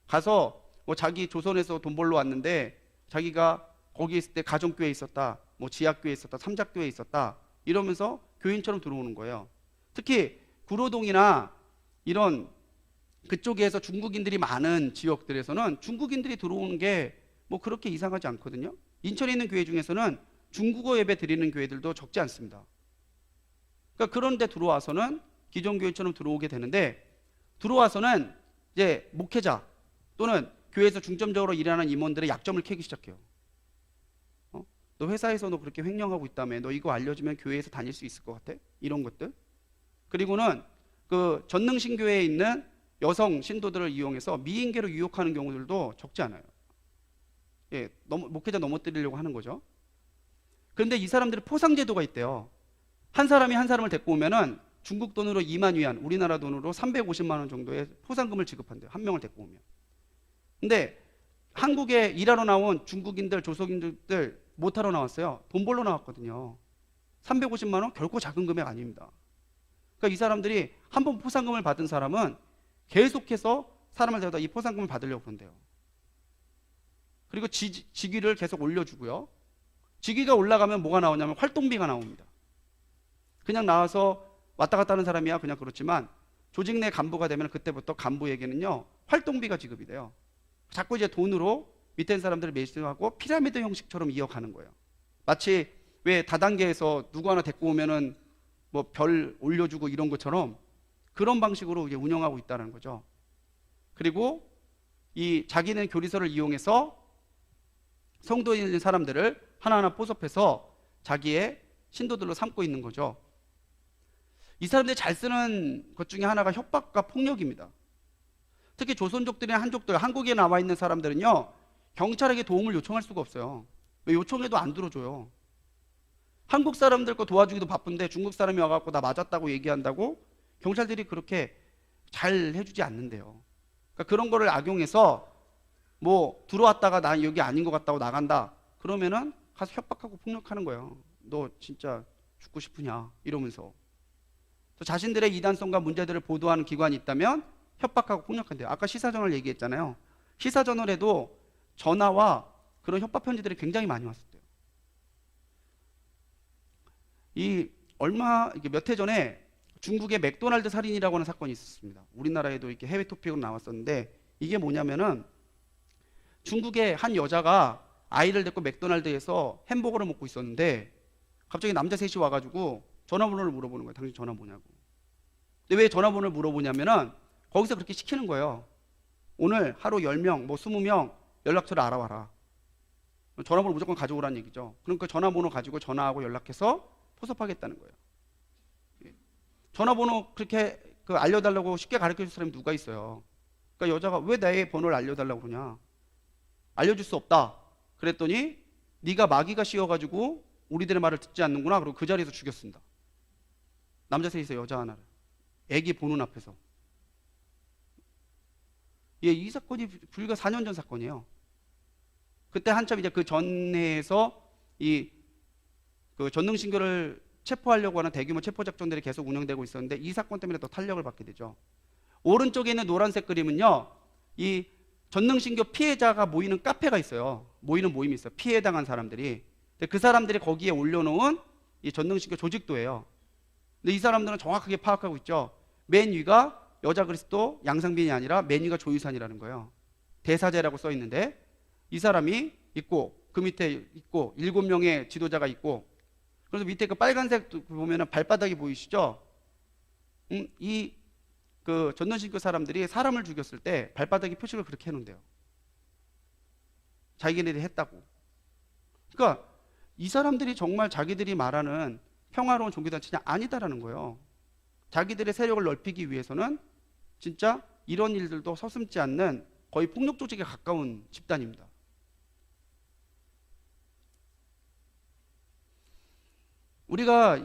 가서 뭐 자기 조선에서 돈 벌러 왔는데 자기가 거기 있을 때 가정교회에 있었다, 뭐 지학교회에 있었다, 삼작교회에 있었다 이러면서 교인처럼 들어오는 거예요. 특히 구로동이나 이런 그쪽에서 중국인들이 많은 지역들에서는 중국인들이 들어오는 게 뭐 그렇게 이상하지 않거든요. 인천에 있는 교회 중에서는 중국어 예배 드리는 교회들도 적지 않습니다. 그러니까 그런데 들어와서는 기존 교회처럼 들어오게 되는데 들어와서는 이제 목회자 또는 교회에서 중점적으로 일하는 임원들의 약점을 캐기 시작해요. 너 회사에서 너 그렇게 횡령하고 있다며, 너 이거 알려주면 교회에서 다닐 수 있을 것 같아? 이런 것들. 그리고는 그 전능신교회에 있는 여성 신도들을 이용해서 미인계로 유혹하는 경우들도 적지 않아요. 예, 목회자 넘어뜨리려고 하는 거죠. 그런데 이 사람들이 포상제도가 있대요. 한 사람이 한 사람을 데리고 오면은 중국 돈으로 2만 위안, 우리나라 돈으로 350만 원 정도의 포상금을 지급한대요. 한 명을 데리고 오면. 근데 한국에 일하러 나온 중국인들, 조선인들 못하러 나왔어요. 돈 벌러 나왔거든요. 350만 원 결코 작은 금액 아닙니다. 그러니까 이 사람들이 한 번 포상금을 받은 사람은 계속해서 사람을 데려다 이 포상금을 받으려고 그런대요. 그리고 직위를 계속 올려주고요. 직위가 올라가면 뭐가 나오냐면 활동비가 나옵니다. 그냥 나와서 왔다 갔다 하는 사람이야 그냥 그렇지만 조직 내 간부가 되면 그때부터 간부에게는요 활동비가 지급이 돼요. 자꾸 이제 돈으로 밑에 있는 사람들을 매수하고 피라미드 형식처럼 이어가는 거예요. 마치 왜 다단계에서 누구 하나 데리고 오면은 뭐 별 올려주고 이런 것처럼 그런 방식으로 이제 운영하고 있다는 거죠. 그리고 이 자기는 교리서를 이용해서 성도에 있는 사람들을 하나하나 포섭해서 자기의 신도들로 삼고 있는 거죠. 이 사람들이 잘 쓰는 것 중에 하나가 협박과 폭력입니다. 특히 조선족들이나 한족들, 한국에 나와 있는 사람들은요 경찰에게 도움을 요청할 수가 없어요. 왜 요청해도 안 들어줘요. 한국 사람들 거 도와주기도 바쁜데 중국 사람이 와갖고 나 맞았다고 얘기한다고 경찰들이 그렇게 잘 해주지 않는데요. 그러니까 그런 거를 악용해서 뭐 들어왔다가 나 여기 아닌 것 같다고 나간다 그러면은 가서 협박하고 폭력하는 거예요. 너 진짜 죽고 싶으냐 이러면서. 또 자신들의 이단성과 문제들을 보도하는 기관이 있다면 협박하고 폭력한대요. 아까 시사저널 얘기했잖아요. 시사저널에도 전화와 그런 협박 편지들이 굉장히 많이 왔었대요. 몇 해 전에 중국의 맥도날드 살인이라고 하는 사건이 있었습니다. 우리나라에도 이렇게 해외 토픽으로 나왔었는데 이게 뭐냐면은 중국의 한 여자가 아이를 데리고 맥도날드에서 햄버거를 먹고 있었는데 갑자기 남자 셋이 와가지고 전화번호를 물어보는 거예요. 당신 전화 뭐냐고. 근데 왜 전화번호를 물어보냐면은 거기서 그렇게 시키는 거예요. 오늘 하루 10명, 뭐 20명 연락처를 알아와라. 전화번호 무조건 가져오라는 얘기죠. 그럼 그 전화번호 가지고 전화하고 연락해서 포섭하겠다는 거예요. 전화번호 그렇게 알려달라고 쉽게 가르쳐줄 사람이 누가 있어요. 그러니까 여자가 왜 나의 번호를 알려달라고 그러냐. 알려줄 수 없다. 그랬더니 네가 마귀가 씌워가지고 우리들의 말을 듣지 않는구나. 그리고 그 자리에서 죽였습니다. 남자 셋이서 여자 하나를. 애기 보는 앞에서. 이 사건이 불과 4년 전 사건이에요. 그때 한참 이제 그 전내에서 그 전능신교를 체포하려고 하는 대규모 체포 작전들이 계속 운영되고 있었는데 이 사건 때문에 또 탄력을 받게 되죠. 오른쪽에 있는 노란색 그림은요, 이 전능신교 피해자가 모이는 카페가 있어요. 모이는 모임이 있어요. 피해당한 사람들이. 근데 그 사람들이 거기에 올려놓은 이 전능신교 조직도예요. 근데 이 사람들은 정확하게 파악하고 있죠. 맨 위가 여자 그리스도 양상빈이 아니라 맨 위가 조유산이라는 거예요. 대사제라고 써 있는데 이 사람이 있고 그 밑에 있고 7명의 지도자가 있고 그래서 밑에 그 빨간색 보면은 발바닥이 보이시죠? 그 전능신교 사람들이 사람을 죽였을 때 발바닥에 표식을 그렇게 해놓은대요. 자기네들이 했다고. 그러니까 이 사람들이 정말 자기들이 말하는 평화로운 종교단체냐? 아니다라는 거예요. 자기들의 세력을 넓히기 위해서는 진짜 이런 일들도 서슴지 않는 거의 폭력 조직에 가까운 집단입니다. 우리가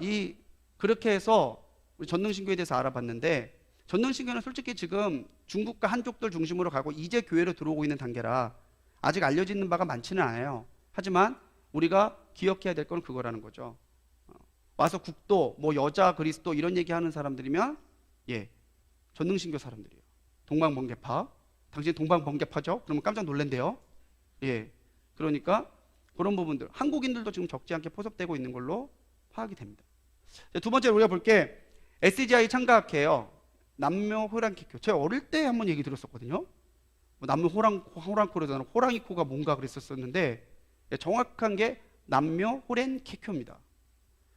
그렇게 해서 우리 전능신교에 대해서 알아봤는데 전능신교는 솔직히 지금 중국과 한족들 중심으로 가고 이제 교회로 들어오고 있는 단계라 아직 알려지는 바가 많지는 않아요. 하지만 우리가 기억해야 될 건 그거라는 거죠. 와서 국도, 뭐 여자 그리스도 이런 얘기하는 사람들이면 전능신교 사람들이에요. 동방번개파. 당신 동방번개파죠? 그러면 깜짝 놀란대요. 그러니까 그런 부분들 한국인들도 지금 적지 않게 포섭되고 있는 걸로 파악이 됩니다. 두 번째로 우리가 볼 게 SGI 창가학회예요. 남묘 호랑키코. 제가 어릴 때 한번 얘기 들었었거든요. 남묘 호랑코라잖아요. 호랑이코가 뭔가 그랬었는데 정확한 게 남묘 호렌키코입니다.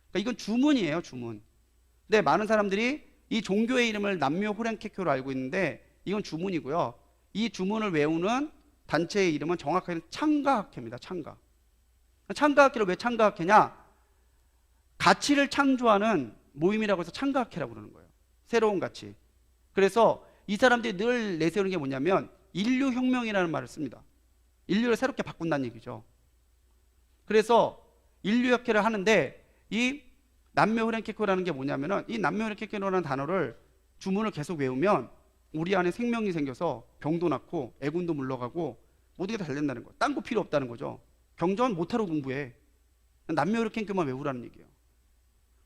그러니까 이건 주문이에요, 주문. 근데 많은 사람들이 이 종교의 이름을 남묘 호렌키코로 알고 있는데 이건 주문이고요. 이 주문을 외우는 단체의 이름은 정확하게는 창가학회입니다. 창가. 창가학회를 왜 창가학회냐? 가치를 창조하는 모임이라고 해서 창가학회라고 그러는 거예요. 새로운 가치. 그래서 이 사람들이 늘 내세우는 게 뭐냐면 인류혁명이라는 말을 씁니다. 인류를 새롭게 바꾼다는 얘기죠. 그래서 인류혁회를 하는데 이 남묘호랭케코라는 게 뭐냐면은 이 남묘호랭케코라는 단어를 주문을 계속 외우면 우리 안에 생명이 생겨서 병도 낫고 애군도 물러가고 모든 게 다 잘 된다는 거예요. 딴 거 필요 없다는 거죠. 경전 못하러 공부해. 남묘호랭케코만 외우라는 얘기예요.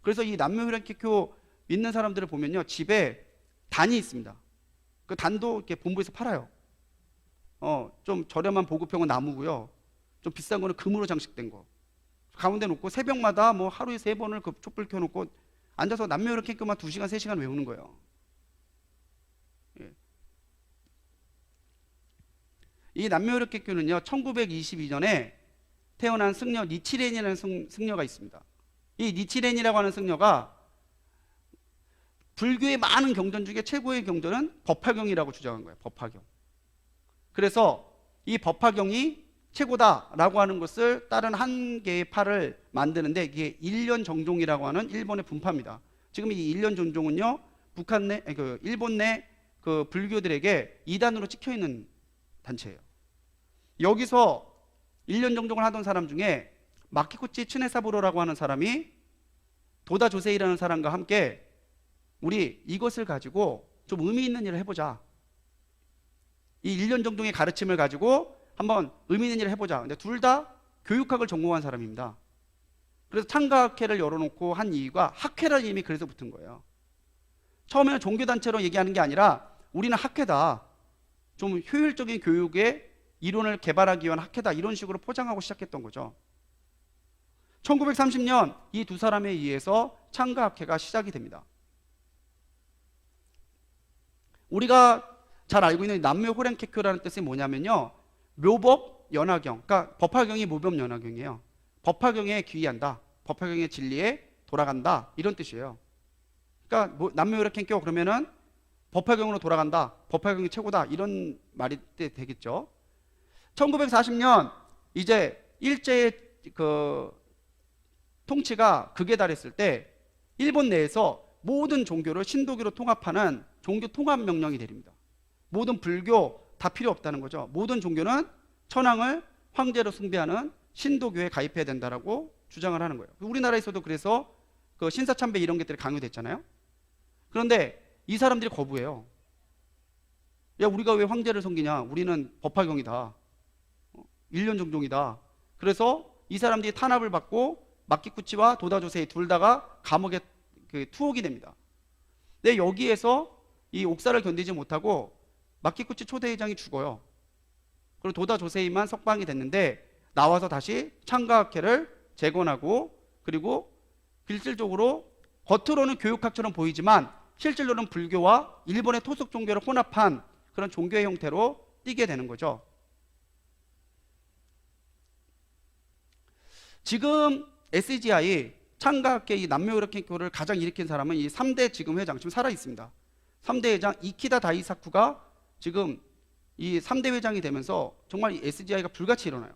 그래서 이 남묘호랭케코 믿는 사람들을 보면요, 집에 단이 있습니다. 그 단도 이렇게 본부에서 팔아요. 좀 저렴한 보급형은 나무고요. 좀 비싼 거는 금으로 장식된 거. 가운데 놓고 새벽마다 뭐 하루에 3번을 그 촛불 켜놓고 앉아서 남묘를 캔크만 2시간, 3시간 외우는 거예요. 예. 이 남묘를 캔크는요, 1922년에 태어난 승려 니치렌이라는 승려가 있습니다. 이 니치렌이라고 하는 승려가 불교의 많은 경전 중에 최고의 경전은 법화경이라고 주장한 거예요. 법화경. 그래서 이 법화경이 최고다라고 하는 것을 다른 한 개의 파를 만드는데 이게 일련정종이라고 하는 일본의 분파입니다. 지금 이 일련정종은요, 북한 내, 일본 내 그 불교들에게 이단으로 찍혀 있는 단체예요. 여기서 일련정종을 하던 사람 중에 마키쿠치 츠네사부로라고 하는 사람이 도다 조세이라는 사람과 함께 우리 이것을 가지고 좀 의미 있는 일을 해보자. 이 일련정종의 가르침을 가지고 한번 의미 있는 일을 해보자. 근데 둘 다 교육학을 전공한 사람입니다. 그래서 창가학회를 열어놓고 한 이유가 학회라는 이름이 그래서 붙은 거예요. 처음에는 종교단체로 얘기하는 게 아니라 우리는 학회다. 좀 효율적인 교육의 이론을 개발하기 위한 학회다. 이런 식으로 포장하고 시작했던 거죠. 1930년 이 두 사람에 의해서 창가학회가 시작이 됩니다. 우리가 잘 알고 있는 남묘 호랭케큐라는 뜻이 뭐냐면요, 묘법 연화경, 그러니까 법화경이 묘법 연화경이에요. 법화경에 귀의한다, 법화경의 진리에 돌아간다, 이런 뜻이에요. 그러니까 뭐 남묘 호랭케큐 그러면은 법화경으로 돌아간다, 법화경이 최고다, 이런 말이 되겠죠. 1940년 이제 일제의 그 통치가 극에 달했을 때 일본 내에서 모든 종교를 신도교로 통합하는 종교 통합 명령이 내립니다. 모든 불교 다 필요 없다는 거죠. 모든 종교는 천황을 황제로 숭배하는 신도교에 가입해야 된다라고 주장을 하는 거예요. 우리나라에서도 그래서 그 신사참배 이런 것들이 강요됐잖아요. 그런데 이 사람들이 거부해요. 야, 우리가 왜 황제를 섬기냐? 우리는 법화경이다, 일련정종이다. 그래서 이 사람들이 탄압을 받고 마키쿠치와 도다조세이 둘 다가 감옥에 투옥이 됩니다. 근데 여기에서 이 옥사를 견디지 못하고 마키쿠치 초대회장이 죽어요. 그리고 도다 조세이만 석방이 됐는데 나와서 다시 창가학회를 재건하고, 그리고 실질적으로 겉으로는 교육학처럼 보이지만 실질로는 불교와 일본의 토속 종교를 혼합한 그런 종교의 형태로 띄게 되는 거죠. 지금 SGI 창가학회 이 남묘의학研究를 가장 일으킨 사람은 이 3대 지금 회장, 지금 살아 있습니다. 3대 회장 이키다 다이사쿠가 지금 이 3대 회장이 되면서 정말 이 SGI가 불같이 일어나요.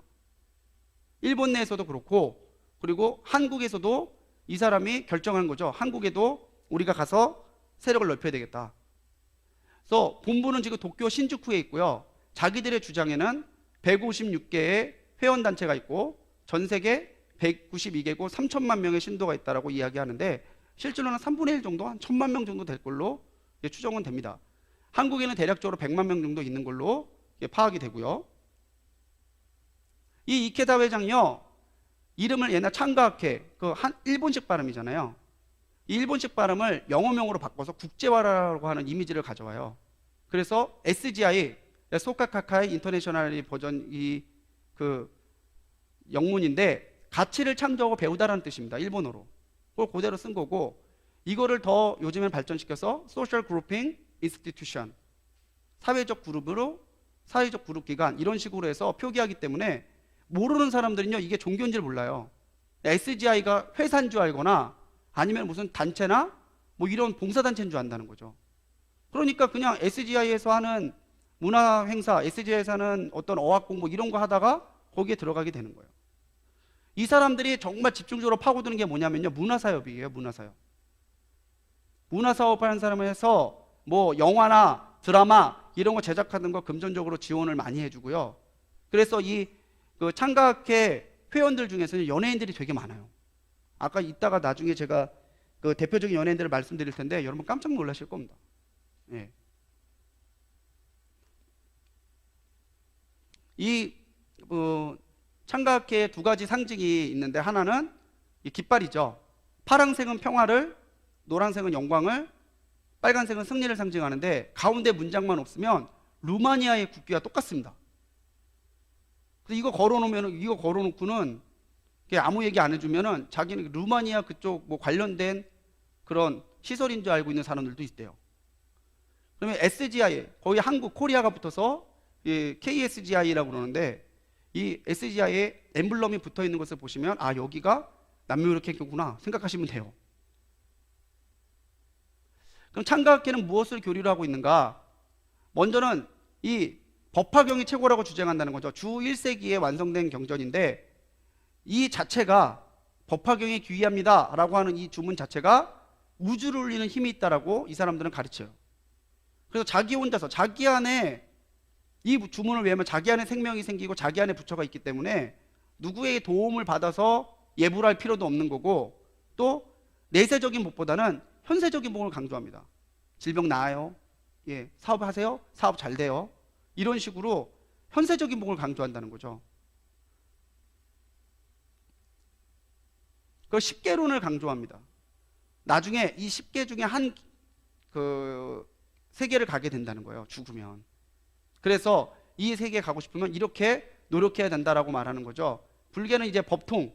일본 내에서도 그렇고, 그리고 한국에서도 이 사람이 결정한 거죠. 한국에도 우리가 가서 세력을 넓혀야 되겠다. 그래서 본부는 지금 도쿄 신주쿠에 있고요. 자기들의 주장에는 156개의 회원단체가 있고 전 세계 192개국 3천만 명의 신도가 있다라고 이야기하는데 실제로는 3분의 1 정도, 한 1,000만 명 정도 될 걸로 추정은 됩니다. 한국에는 대략적으로 100만 명 정도 있는 걸로 파악이 되고요. 이 이케다 회장이요, 이름을 옛날 창가학회, 그 한 일본식 발음이잖아요. 이 일본식 발음을 영어명으로 바꿔서 국제화라고 하는 이미지를 가져와요. 그래서 SGI, 소카카카이 인터내셔널 버전 이 그 영문인데 가치를 창조하고 배우다라는 뜻입니다. 일본어로. 그걸 그대로 쓴 거고, 이거를 더 요즘엔 발전시켜서 Social Grouping Institution, 사회적 그룹으로, 사회적 그룹 기관, 이런 식으로 해서 표기하기 때문에 모르는 사람들은요, 이게 종교인지를 몰라요. SGI가 회사인 줄 알거나 아니면 무슨 단체나 뭐 이런 봉사단체인 줄 안다는 거죠. 그러니까 그냥 SGI에서 하는 문화 행사, SGI에서 하는 어떤 어학 공부 이런 거 하다가 거기에 들어가게 되는 거예요. 이 사람들이 정말 집중적으로 파고드는 게 뭐냐면요, 문화사업이에요. 문화사업. 문화사업 하는 사람을 해서 뭐 영화나 드라마 이런 거 제작하는 거 금전적으로 지원을 많이 해주고요. 그래서 이 그 창가학회 회원들 중에서는 연예인들이 되게 많아요. 아까 이따가 나중에 제가 그 대표적인 연예인들을 말씀드릴 텐데 여러분 깜짝 놀라실 겁니다. 예. 이 창가학회에 두 가지 상징이 있는데, 하나는 이 깃발이죠. 파란색은 평화를, 노란색은 영광을, 빨간색은 승리를 상징하는데 가운데 문장만 없으면 루마니아의 국기와 똑같습니다. 그래서 이거 걸어놓고는 아무 얘기 안 해주면은 자기는 루마니아 그쪽 뭐 관련된 그런 시설인 줄 알고 있는 사람들도 있대요. 그러면 SGI, 거의 한국 코리아가 붙어서 KSGI라고 그러는데, 이 SGI에 엠블럼이 붙어 있는 것을 보시면 아, 여기가 남묘역학교구나 생각하시면 돼요. 그럼 창가학회는 무엇을 교리로 하고 있는가? 먼저는 이 법화경이 최고라고 주장한다는 거죠. 주 1세기에 완성된 경전인데, 이 자체가 법화경에 귀의합니다 라고 하는 이 주문 자체가 우주를 울리는 힘이 있다라고 이 사람들은 가르쳐요. 그래서 자기 혼자서 자기 안에 이 주문을 외우면 자기 안에 생명이 생기고 자기 안에 부처가 있기 때문에 누구의 도움을 받아서 예불할 필요도 없는 거고, 또 내세적인 복보다는 현세적인 복을 강조합니다. 질병 나아요, 사업하세요, 사업 잘 돼요, 이런 식으로 현세적인 복을 강조한다는 거죠. 그 10개론을 강조합니다. 나중에 이 10개 중에 한 세 개를 가게 된다는 거예요, 죽으면. 그래서 이 세 개 가고 싶으면 이렇게 노력해야 된다라고 말하는 거죠. 불교는 이제 법통,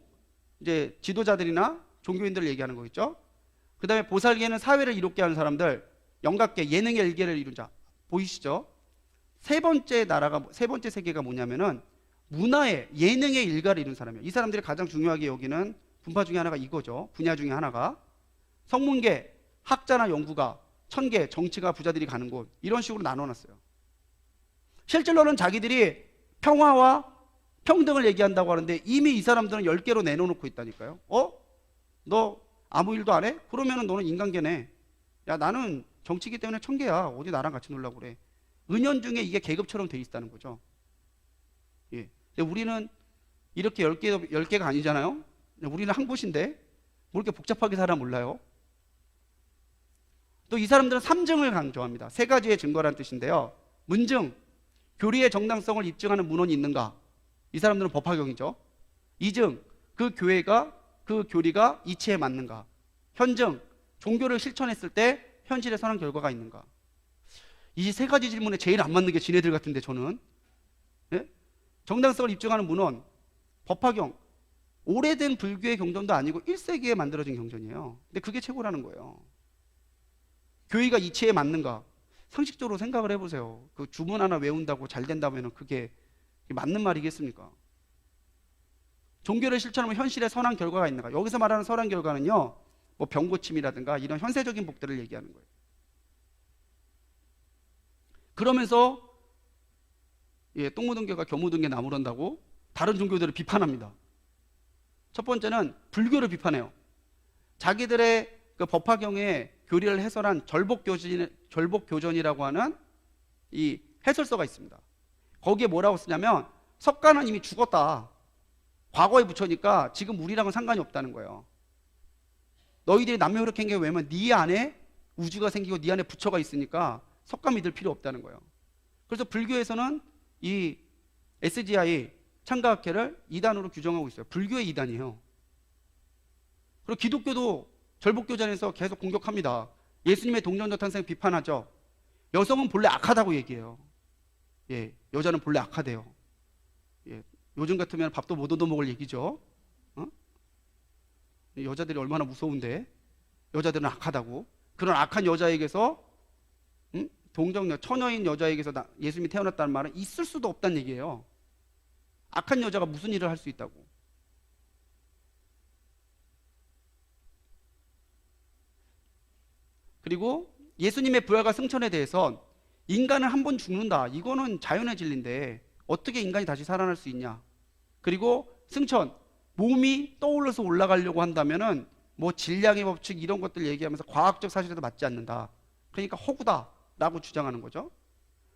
이제 지도자들이나 종교인들을 얘기하는 거겠죠. 그 다음에 보살계는 사회를 이롭게 하는 사람들, 영각계, 예능의 일계를 이룬 자. 보이시죠? 세 번째 세계가 뭐냐면은 문화의, 예능의 일가를 이룬 사람이에요. 이 사람들이 가장 중요하게 여기는 분파 중에 하나가 이거죠. 분야 중에 하나가. 성문계, 학자나 연구가, 천계, 정치가, 부자들이 가는 곳, 이런 식으로 나눠놨어요. 실제로는 자기들이 평화와 평등을 얘기한다고 하는데 이미 이 사람들은 10개로 내놓고 있다니까요. 너 아무 일도 안 해? 그러면은 너는 인간계네. 야, 나는 정치기 때문에 천계야. 어디 나랑 같이 놀라고 그래. 은연중에 이게 계급처럼 돼 있다는 거죠. 예. 우리는 이렇게 10개가 아니잖아요. 우리는 한 곳인데 뭐 이렇게 복잡하게 살아 몰라요. 또 이 사람들은 삼증을 강조합니다. 세 가지의 증거라는 뜻인데요. 문증, 교리의 정당성을 입증하는 문헌이 있는가? 이 사람들은 법화경이죠. 이증, 그 교리가 이치에 맞는가? 현증, 종교를 실천했을 때 현실에 선한 결과가 있는가? 이 세 가지 질문에 제일 안 맞는 게 지네들 같은데, 저는. 예? 정당성을 입증하는 문헌, 법화경, 오래된 불교의 경전도 아니고 1세기에 만들어진 경전이에요. 근데 그게 최고라는 거예요. 교의가 이치에 맞는가? 상식적으로 생각을 해보세요. 그 주문 하나 외운다고 잘 된다면 그게 맞는 말이겠습니까? 종교를 실천하면 현실에 선한 결과가 있는가? 여기서 말하는 선한 결과는요, 뭐 병고침이라든가 이런 현세적인 복들을 얘기하는 거예요. 그러면서 똥 묻은 개가 겨묻은 개 나무란다고 다른 종교들을 비판합니다. 첫 번째는 불교를 비판해요. 자기들의 그 법화경의 교리를 해설한 절복교전이라고 하는 이 해설서가 있습니다. 거기에 뭐라고 쓰냐면 석가는 이미 죽었다. 과거에 부처니까 지금 우리랑은 상관이 없다는 거예요. 너희들이 남묘흑행에 왜냐면 네 안에 우주가 생기고 네 안에 부처가 있으니까 석가 믿을 필요 없다는 거예요. 그래서 불교에서는 이 SGI 창가학회를 이단으로 규정하고 있어요. 불교의 이단이에요. 그리고 기독교도 절복교전에서 계속 공격합니다. 예수님의 동정녀 탄생 비판하죠. 여성은 본래 악하다고 얘기해요. 여자는 본래 악하대요. 요즘 같으면 밥도 못 얻어먹을 얘기죠. 여자들이 얼마나 무서운데, 여자들은 악하다고. 그런 악한 여자에게서 동정녀, 처녀인 여자에게서 예수님이 태어났다는 말은 있을 수도 없다는 얘기예요. 악한 여자가 무슨 일을 할 수 있다고. 그리고 예수님의 부활과 승천에 대해선 인간은 한 번 죽는다, 이거는 자연의 진리인데 어떻게 인간이 다시 살아날 수 있냐. 그리고 승천, 몸이 떠올라서 올라가려고 한다면은 뭐 질량의 법칙 이런 것들 얘기하면서 과학적 사실에도 맞지 않는다. 그러니까 허구다라고 주장하는 거죠.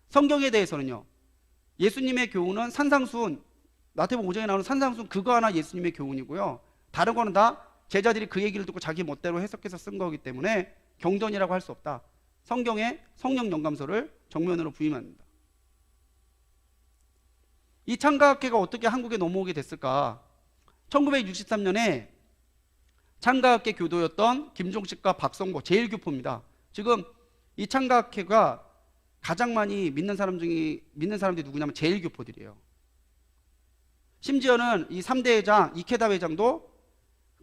성경에 대해서는요, 예수님의 교훈은 산상수훈, 마태복음 5장에 나오는 산상수훈 그거 하나 예수님의 교훈이고요. 다른 거는 다 제자들이 그 얘기를 듣고 자기 멋대로 해석해서 쓴 거기 때문에 경전이라고 할 수 없다. 성경에 성령 영감서를 정면으로 부임합니다. 이 창가학회가 어떻게 한국에 넘어오게 됐을까? 1963년에 창가학회 교도였던 김종식과 박성보 제1교포입니다. 지금 이 창가학회가 가장 많이 믿는 사람들이 누구냐면 제1교포들이에요. 심지어는 이 3대 회장 이케다 회장도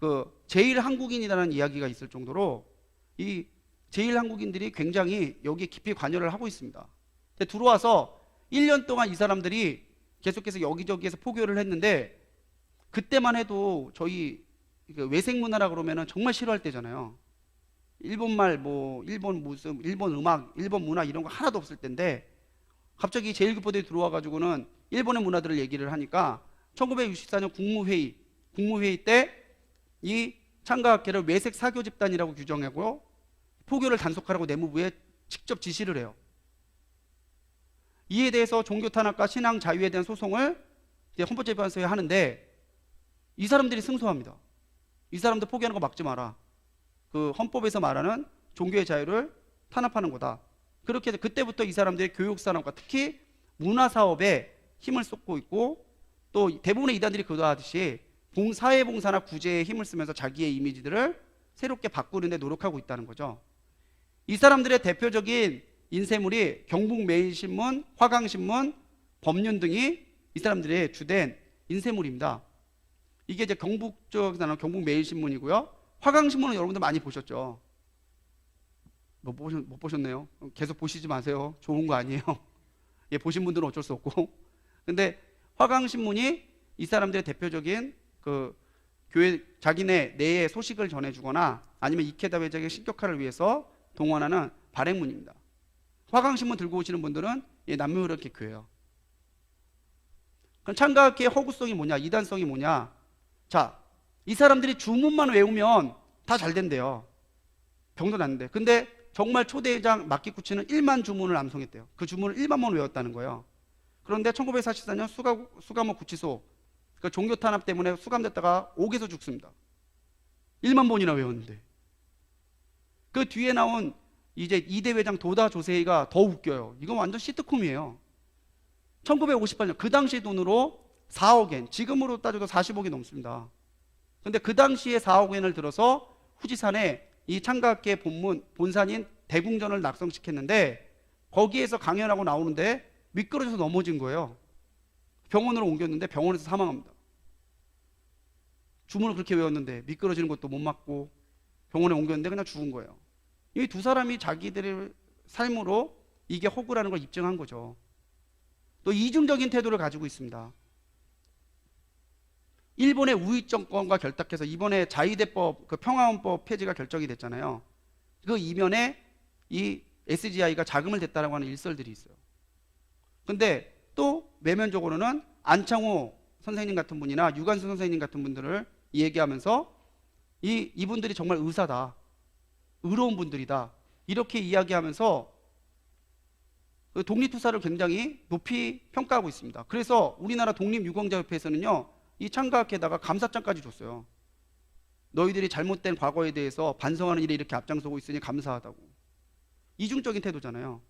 그 제일 한국인이라는 이야기가 있을 정도로 이 제일 한국인들이 굉장히 여기에 깊이 관여를 하고 있습니다. 근데 들어와서 1년 동안 이 사람들이 계속해서 여기저기에서 포교를 했는데, 그때만 해도 저희 외색 문화라 그러면은 정말 싫어할 때잖아요. 일본 말, 뭐 일본 무슨, 일본 음악, 일본 문화 이런 거 하나도 없을 때인데, 갑자기 제1교포들이 들어와 가지고는 일본의 문화들을 얘기를 하니까 1964년 국무회의 때 이 창가학회를 외색 사교 집단이라고 규정하고 포교를 단속하라고 내무부에 직접 지시를 해요. 이에 대해서 종교 탄압과 신앙 자유에 대한 소송을 이제 헌법재판소에 하는데, 이 사람들이 승소합니다. 이 사람들 포기하는 거 막지 마라. 그 헌법에서 말하는 종교의 자유를 탄압하는 거다. 그렇게 해서 그때부터 이 사람들이 교육 산업과 특히 문화 사업에 힘을 쏟고 있고, 또 대부분의 이단들이 그러하듯이 사회봉사나 구제에 힘을 쓰면서 자기의 이미지들을 새롭게 바꾸는 데 노력하고 있다는 거죠. 이 사람들의 대표적인 인쇄물이 경북매일신문, 화강신문, 법륜 등이 이 사람들의 주된 인쇄물입니다. 이게 이제 경북 쪽에서 나온 경북매일신문이고요. 화강신문은 여러분들 많이 보셨죠? 못 보셨네요. 계속 보시지 마세요. 좋은 거 아니에요. 예, 보신 분들은 어쩔 수 없고. 근데 화강신문이 이 사람들의 대표적인 그 교회 자기네 내의 소식을 전해주거나 아니면 이케다 회장의 신격화를 위해서 동원하는 발행문입니다. 화강신문 들고 오시는 분들은 남묘이렇게교회예요. 그럼 창가학회의 허구성이 뭐냐, 이단성이 뭐냐? 자, 이 사람들이 주문만 외우면 다 잘 된대요. 병도 났는데. 근데 정말 초대회장 마키쿠치는 1만 주문을 암송했대요. 그 주문을 1만 번 외웠다는 거예요. 그런데 1944년 수감호 구치소, 그 종교 탄압 때문에 수감됐다가 옥에서 죽습니다. 1만 번이나 외웠는데. 그 뒤에 나온 이제 2대 회장 도다 조세이가 더 웃겨요. 이건 완전 시트콤이에요. 1958년 그 당시 돈으로 4억엔, 지금으로 따져도 40억이 넘습니다. 근데 그 당시에 4억엔을 들어서 후지산에 이 창가학회 본산인 대궁전을 낙성시켰는데, 거기에서 강연하고 나오는데 미끄러져서 넘어진 거예요. 병원으로 옮겼는데 병원에서 사망합니다. 주문을 그렇게 외웠는데 미끄러지는 것도 못 막고 병원에 옮겼는데 그냥 죽은 거예요. 이 두 사람이 자기들의 삶으로 이게 허구라는 걸 입증한 거죠. 또 이중적인 태도를 가지고 있습니다. 일본의 우익 정권과 결탁해서 이번에 자위대법, 그 평화헌법 폐지가 결정이 됐잖아요. 그 이면에 이 SGI가 자금을 댔다라고 하는 일설들이 있어요. 근데 또 외면적으로는 안창호 선생님 같은 분이나 유관순 선생님 같은 분들을 얘기하면서 이분들이 정말 의사다, 의로운 분들이다, 이렇게 이야기하면서 그 독립투사를 굉장히 높이 평가하고 있습니다. 그래서 우리나라 독립유공자협회에서는요, 이 창가학회에다가 감사장까지 줬어요. 너희들이 잘못된 과거에 대해서 반성하는 일에 이렇게 앞장서고 있으니 감사하다고. 이중적인 태도잖아요.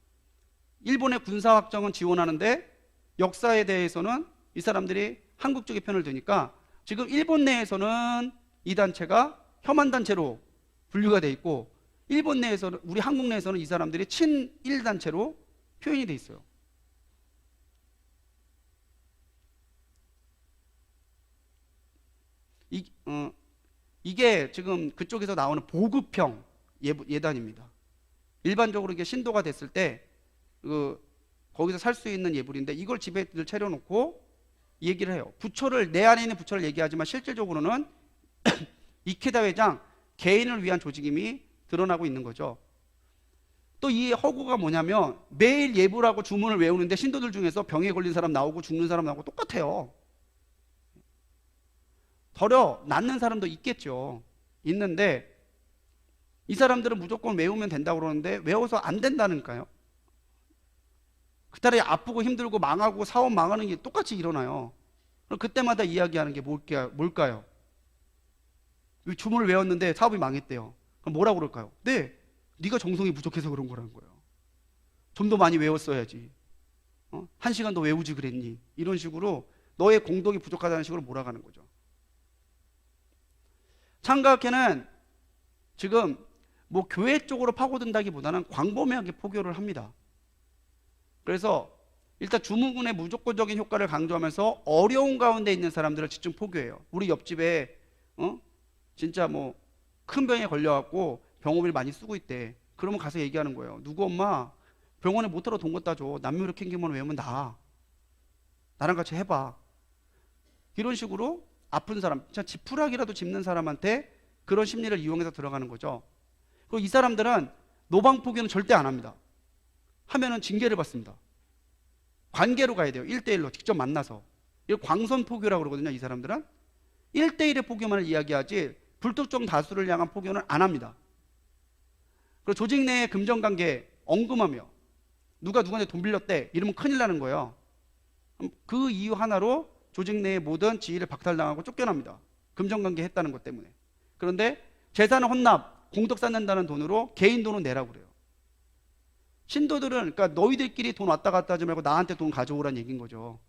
일본의 군사확정은 지원하는데 역사에 대해서는 이 사람들이 한국 쪽의 편을 드니까 지금 일본 내에서는 이 단체가 혐한단체로 분류가 돼 있고, 일본 내에서는, 우리 한국 내에서는 이 사람들이 친일 단체로 표현이 돼 있어요. 이게 지금 그쪽에서 나오는 보급형 예단입니다. 일반적으로 이게 신도가 됐을 때 거기서 살 수 있는 예불인데, 이걸 집에 차려놓고 얘기를 해요. 부처를, 내 안에 있는 부처를 얘기하지만 실질적으로는 이케다 회장 개인을 위한 조직임이 드러나고 있는 거죠. 또 이 허구가 뭐냐면, 매일 예불하고 주문을 외우는데 신도들 중에서 병에 걸린 사람 나오고 죽는 사람 나오고 똑같아요. 더러 낫는 사람도 있겠죠. 있는데 이 사람들은 무조건 외우면 된다고 그러는데 외워서 안 된다니까요. 그달에 아프고 힘들고 망하고 사업 망하는 게 똑같이 일어나요. 그럼 그때마다 이야기하는 게 뭘까요? 주문을 외웠는데 사업이 망했대요. 그럼 뭐라고 그럴까요? 네, 네가 정성이 부족해서 그런 거라는 거예요. 좀 더 많이 외웠어야지. 1시간 더 외우지 그랬니? 이런 식으로 너의 공덕이 부족하다는 식으로 몰아가는 거죠. 창가학회는 지금 뭐 교회 쪽으로 파고든다기보다는 광범위하게 포교를 합니다. 그래서 일단 주문의 무조건적인 효과를 강조하면서 어려운 가운데 있는 사람들을 집중 포교해요. 우리 옆집에 진짜 뭐 큰 병에 걸려갖고 병원비를 많이 쓰고 있대. 그러면 가서 얘기하는 거예요. 누구 엄마 병원에 못 들어 돈 갖다 줘. 남묘로 캥기면 외우면 나랑 같이 해봐. 이런 식으로 아픈 사람, 진짜 지푸라기라도 짚는 사람한테 그런 심리를 이용해서 들어가는 거죠. 그리고 이 사람들은 노방 포교는 절대 안 합니다. 하면은 징계를 받습니다. 관계로 가야 돼요. 1대1로 직접 만나서. 이걸 광선 포교라고 그러거든요. 이 사람들은 1대1의 포교만을 이야기하지 불특정 다수를 향한 포교는 안 합니다. 그리고 조직 내의 금전관계 엉금하며 누가 누구한테 돈 빌렸대 이러면 큰일 나는 거예요. 그 이유 하나로 조직 내의 모든 지위를 박탈당하고 쫓겨납니다. 금전관계 했다는 것 때문에. 그런데 재산 헌납, 공덕 쌓는다는 돈으로 개인 돈은 내라고 그래요. 신도들은 그러니까 너희들끼리 돈 왔다 갔다 하지 말고 나한테 돈 가져오라는 얘기인 거죠.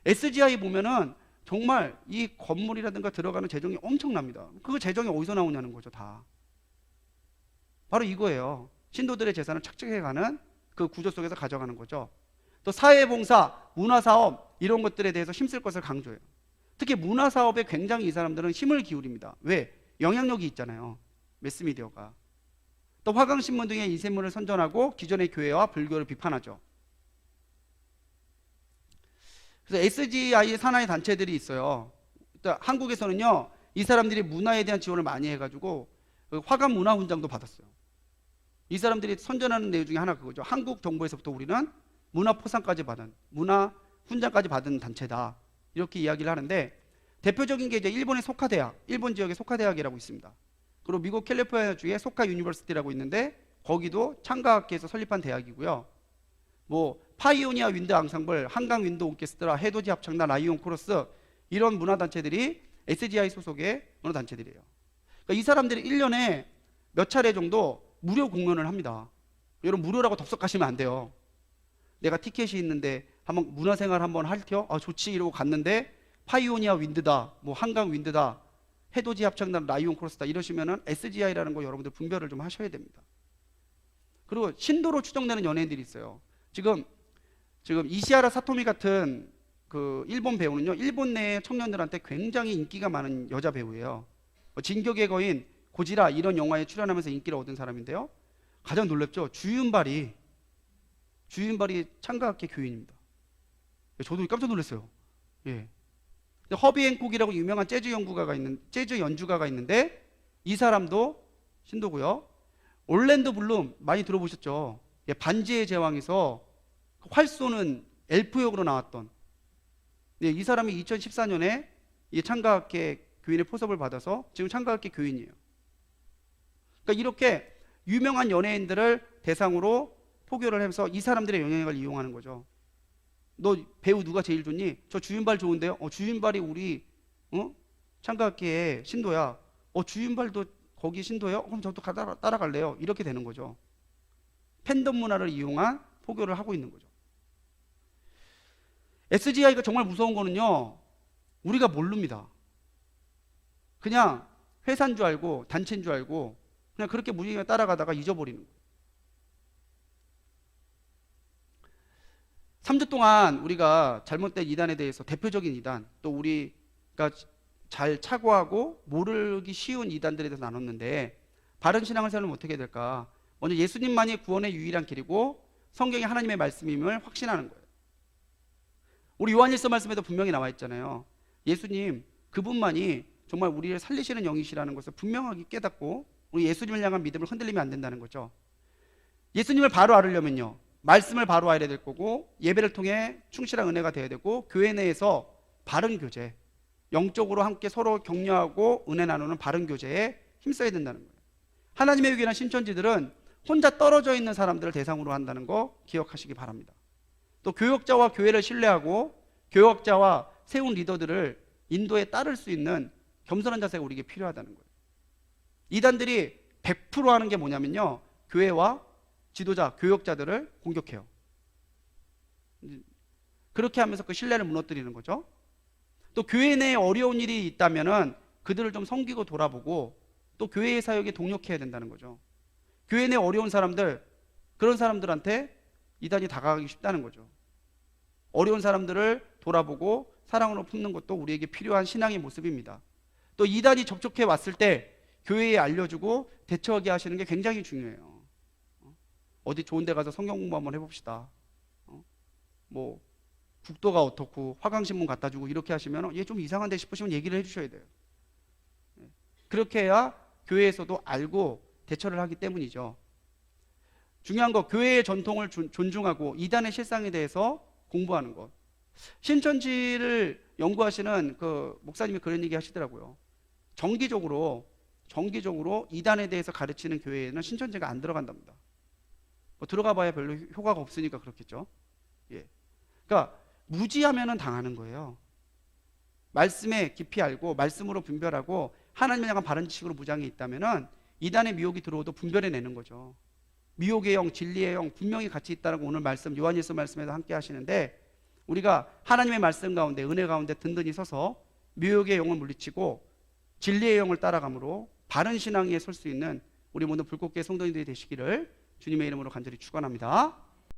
SGI 보면은 정말 이 건물이라든가 들어가는 재정이 엄청납니다. 그 재정이 어디서 나오냐는 거죠. 다 바로 이거예요. 신도들의 재산을 착착해가는 그 구조 속에서 가져가는 거죠. 또 사회봉사, 문화사업 이런 것들에 대해서 힘쓸 것을 강조해요. 특히 문화사업에 굉장히 이 사람들은 힘을 기울입니다. 왜? 영향력이 있잖아요. 매스미디어가. 또 화강신문 등의 인쇄물을 선전하고 기존의 교회와 불교를 비판하죠. 그래서 SGI 산하의 단체들이 있어요. 일단 한국에서는요, 이 사람들이 문화에 대한 지원을 많이 해가지고 화강 문화훈장도 받았어요. 이 사람들이 선전하는 내용 중에 하나 그거죠. 한국 정부에서부터 우리는 문화포상까지 받은, 문화훈장까지 받은 단체다. 이렇게 이야기를 하는데 대표적인 게 이제 일본의 소카대학, 일본 지역의 소카대학이라고 있습니다. 그리고 미국 캘리포니아주의 소카 유니버시티라고 있는데 거기도 창가학계에서 설립한 대학이고요. 뭐 파이오니아 윈드 앙상블, 한강 윈드 오케스트라, 해돋이 합창단, 라이온 코러스 이런 문화단체들이 SGI 소속의 문화단체들이에요. 그러니까 이 사람들이 1년에 몇 차례 정도 무료 공연을 합니다. 여러분 무료라고 덥석하시면 안 돼요. 내가 티켓이 있는데 한번 문화생활 한번 할게요. 아 좋지 이러고 갔는데 파이오니아 윈드다, 뭐 한강 윈드다, 해돋이 합창단, 라이온 코러스다 이러시면은 SGI라는 거 여러분들 분별을 좀 하셔야 됩니다. 그리고 신도로 추정되는 연예인들이 있어요. 지금 이시하라 사토미 같은 그 일본 배우는요, 일본 내 청년들한테 굉장히 인기가 많은 여자 배우예요. 진격의 거인, 고지라 이런 영화에 출연하면서 인기를 얻은 사람인데요. 가장 놀랍죠. 주윤발이 창가학계 교인입니다. 저도 깜짝 놀랐어요. 예. 허비 앤콕이라고 유명한 재즈 연주가가 있는데 이 사람도 신도고요. 올랜도 블룸 많이 들어보셨죠? 예, 반지의 제왕에서 활 쏘는 엘프 역으로 나왔던, 네, 이 사람이 2014년에 이 창가학계 교인의 포섭을 받아서 지금 창가학계 교인이에요. 그러니까 이렇게 유명한 연예인들을 대상으로 포교를 해서 이 사람들의 영향력을 이용하는 거죠. 너 배우 누가 제일 좋니? 저 주윤발 좋은데요? 주윤발이 우리 창가학계의 신도야. 주윤발도 거기 신도요? 그럼 저도 따라갈래요. 이렇게 되는 거죠. 팬덤 문화를 이용한 포교를 하고 있는 거죠. SGI가 정말 무서운 거는요, 우리가 모릅니다. 그냥 회사인 줄 알고 단체인 줄 알고 그냥 그렇게 무리하게 따라가다가 잊어버리는 거예요. 3주 동안 우리가 잘못된 이단에 대해서 대표적인 이단, 또 우리가 잘 착오하고 모르기 쉬운 이단들에 대해서 나눴는데 바른 신앙을 세우려면 어떻게 될까? 먼저 예수님만이 구원의 유일한 길이고 성경이 하나님의 말씀임을 확신하는 거예요. 우리 요한일서 말씀에도 분명히 나와 있잖아요. 예수님 그분만이 정말 우리를 살리시는 영이시라는 것을 분명하게 깨닫고 우리 예수님을 향한 믿음을 흔들리면 안 된다는 거죠. 예수님을 바로 알으려면요, 말씀을 바로 알아야 될 거고 예배를 통해 충실한 은혜가 되어야 되고 교회 내에서 바른 교제, 영적으로 함께 서로 격려하고 은혜 나누는 바른 교제에 힘써야 된다는 거예요. 하나님의 교회나 신천지들은 혼자 떨어져 있는 사람들을 대상으로 한다는 거 기억하시기 바랍니다. 또 교역자와 교회를 신뢰하고 교역자와 세운 리더들을 인도에 따를 수 있는 겸손한 자세가 우리에게 필요하다는 거예요. 이단들이 100% 하는 게 뭐냐면요, 교회와 지도자, 교역자들을 공격해요. 그렇게 하면서 그 신뢰를 무너뜨리는 거죠. 또 교회 내에 어려운 일이 있다면은 그들을 좀 섬기고 돌아보고 또 교회의 사역에 동력해야 된다는 거죠. 교회 내 어려운 사람들, 그런 사람들한테 이단이 다가가기 쉽다는 거죠. 어려운 사람들을 돌아보고 사랑으로 품는 것도 우리에게 필요한 신앙의 모습입니다. 또 이단이 접촉해 왔을 때 교회에 알려주고 대처하게 하시는 게 굉장히 중요해요. 어디 좋은 데 가서 성경 공부 한번 해봅시다. 뭐 국도가 어떻고 화강신문 갖다 주고 이렇게 하시면 얘 좀 이상한데 싶으시면 얘기를 해주셔야 돼요. 그렇게 해야 교회에서도 알고 대처를 하기 때문이죠. 중요한 거, 교회의 전통을 존중하고 이단의 실상에 대해서 공부하는 것. 신천지를 연구하시는 그 목사님이 그런 얘기 하시더라고요. 정기적으로 이단에 대해서 가르치는 교회에는 신천지가 안 들어간답니다. 뭐 들어가 봐야 별로 효과가 없으니까 그렇겠죠. 예. 그러니까 무지하면은 당하는 거예요. 말씀에 깊이 알고 말씀으로 분별하고 하나님을 향한 바른 지식으로 무장해 있다면은 이단의 미혹이 들어오도 분별해내는 거죠. 미혹의 영, 진리의 영 분명히 같이 있다라고 오늘 말씀 요한일서 말씀에도 함께 하시는데, 우리가 하나님의 말씀 가운데 은혜 가운데 든든히 서서 미혹의 영을 물리치고 진리의 영을 따라감으로 바른 신앙 위에 설 수 있는 우리 모든 불꽃교회 성도님들이 되시기를 주님의 이름으로 간절히 축원합니다.